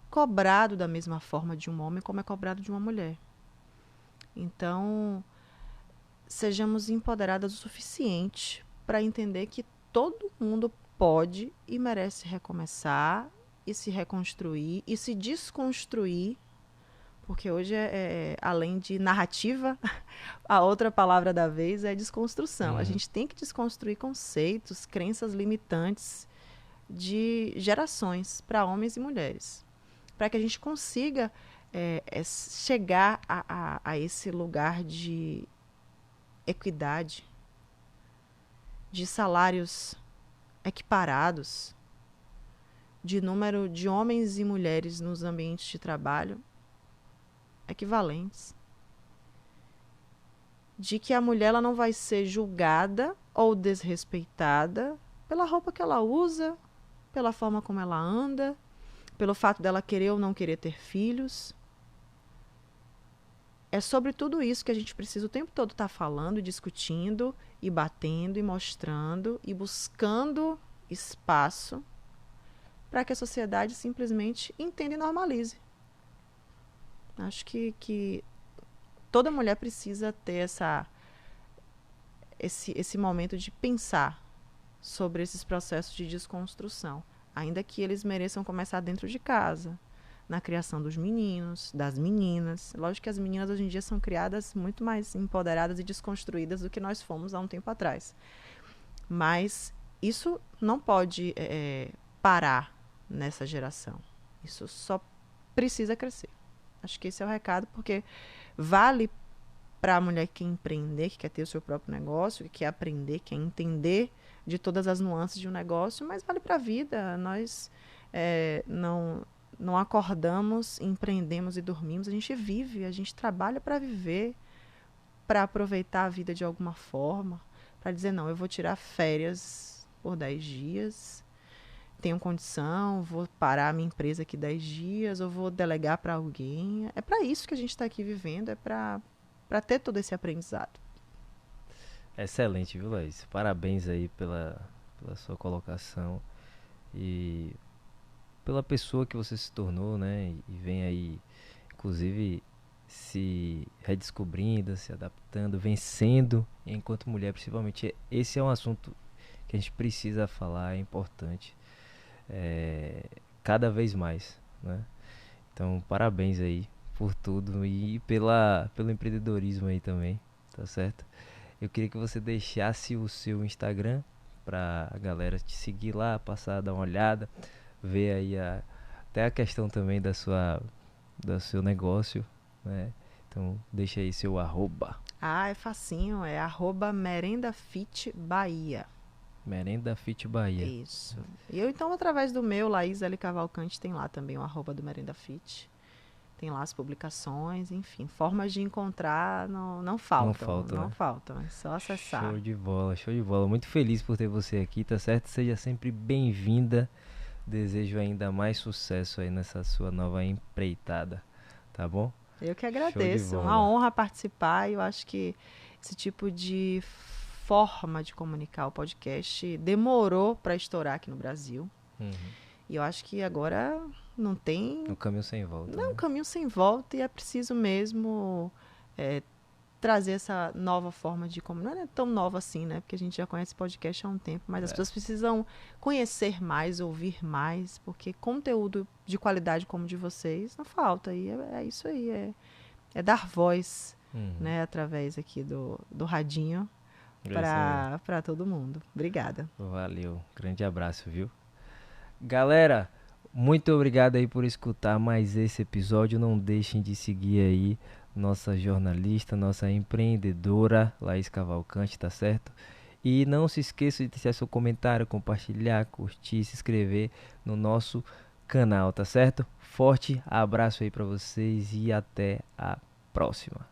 [SPEAKER 2] cobrado da mesma forma de um homem como é cobrado de uma mulher. Então, sejamos empoderadas o suficiente para entender que todo mundo pode e merece recomeçar e se reconstruir e se desconstruir, porque hoje além de narrativa, a outra palavra da vez é desconstrução. A gente tem que desconstruir conceitos, crenças limitantes de gerações para homens e mulheres, para que a gente consiga chegar a esse lugar de equidade, de salários equiparados, de número de homens e mulheres nos ambientes de trabalho equivalentes, de que a mulher ela não vai ser julgada ou desrespeitada pela roupa que ela usa, pela forma como ela anda, pelo fato dela querer ou não querer ter filhos. É sobre tudo isso que a gente precisa o tempo todo estar falando, discutindo, e batendo, e mostrando, e buscando espaço para que a sociedade simplesmente entenda e normalize. Acho que toda mulher precisa ter esse momento de pensar sobre esses processos de desconstrução, ainda que eles mereçam começar dentro de casa, na criação dos meninos, das meninas. Lógico que as meninas hoje em dia são criadas muito mais empoderadas e desconstruídas do que nós fomos há um tempo atrás. Mas isso não pode parar nessa geração. Isso só precisa crescer. Acho que esse é o recado, porque vale para a mulher que quer empreender, que quer ter o seu próprio negócio, que quer aprender, que quer entender de todas as nuances de um negócio, mas vale para a vida. Nós não acordamos, empreendemos e dormimos, a gente vive, a gente trabalha para viver, para aproveitar a vida de alguma forma, para dizer, não, eu vou tirar férias por 10 dias, tenho condição, vou parar a minha empresa aqui 10 dias, ou vou delegar para alguém. É para isso que a gente está aqui vivendo, é para ter todo esse aprendizado.
[SPEAKER 1] Excelente, viu, Laís? Parabéns aí pela sua colocação e pela pessoa que você se tornou, né? E vem aí, inclusive, se redescobrindo, se adaptando, vencendo enquanto mulher, principalmente. Esse é um assunto que a gente precisa falar, é importante, cada vez mais, né? Então, parabéns aí por tudo e pelo empreendedorismo aí também, tá certo? Eu queria que você deixasse o seu Instagram pra galera te seguir lá, passar, dar uma olhada, ver aí até a questão também do seu negócio, né? Então deixa aí seu arroba.
[SPEAKER 2] É facinho, é @merendafitbahia.
[SPEAKER 1] Merenda Fit Bahia.
[SPEAKER 2] Isso. E eu então, através do meu, Laís L. Cavalcante, tem lá também o arroba do Merenda Fit. Tem lá as publicações, enfim, formas de encontrar não faltam. Não faltam, é só acessar.
[SPEAKER 1] Show de bola, show de bola. Muito feliz por ter você aqui, tá certo? Seja sempre bem-vinda. Desejo ainda mais sucesso aí nessa sua nova empreitada, tá bom?
[SPEAKER 2] Eu que agradeço, uma honra participar. Eu acho que esse tipo de forma de comunicar o podcast demorou para estourar aqui no Brasil. E eu acho que agora não tem...
[SPEAKER 1] Um caminho sem volta.
[SPEAKER 2] Não, um caminho sem volta, e é preciso mesmo trazer essa nova forma de comunicar. Não é tão nova assim, né? Porque a gente já conhece podcast há um tempo, mas as pessoas precisam conhecer mais, ouvir mais, porque conteúdo de qualidade como o de vocês não falta. E é isso aí, é dar voz, né? Através aqui do radinho para todo mundo. Obrigada.
[SPEAKER 1] Valeu, grande abraço, viu? Galera, muito obrigado aí por escutar mais esse episódio. Não deixem de seguir aí nossa jornalista, nossa empreendedora Laís Cavalcante, tá certo? E não se esqueça de deixar seu comentário, compartilhar, curtir, se inscrever no nosso canal, tá certo? Forte abraço aí pra vocês e até a próxima.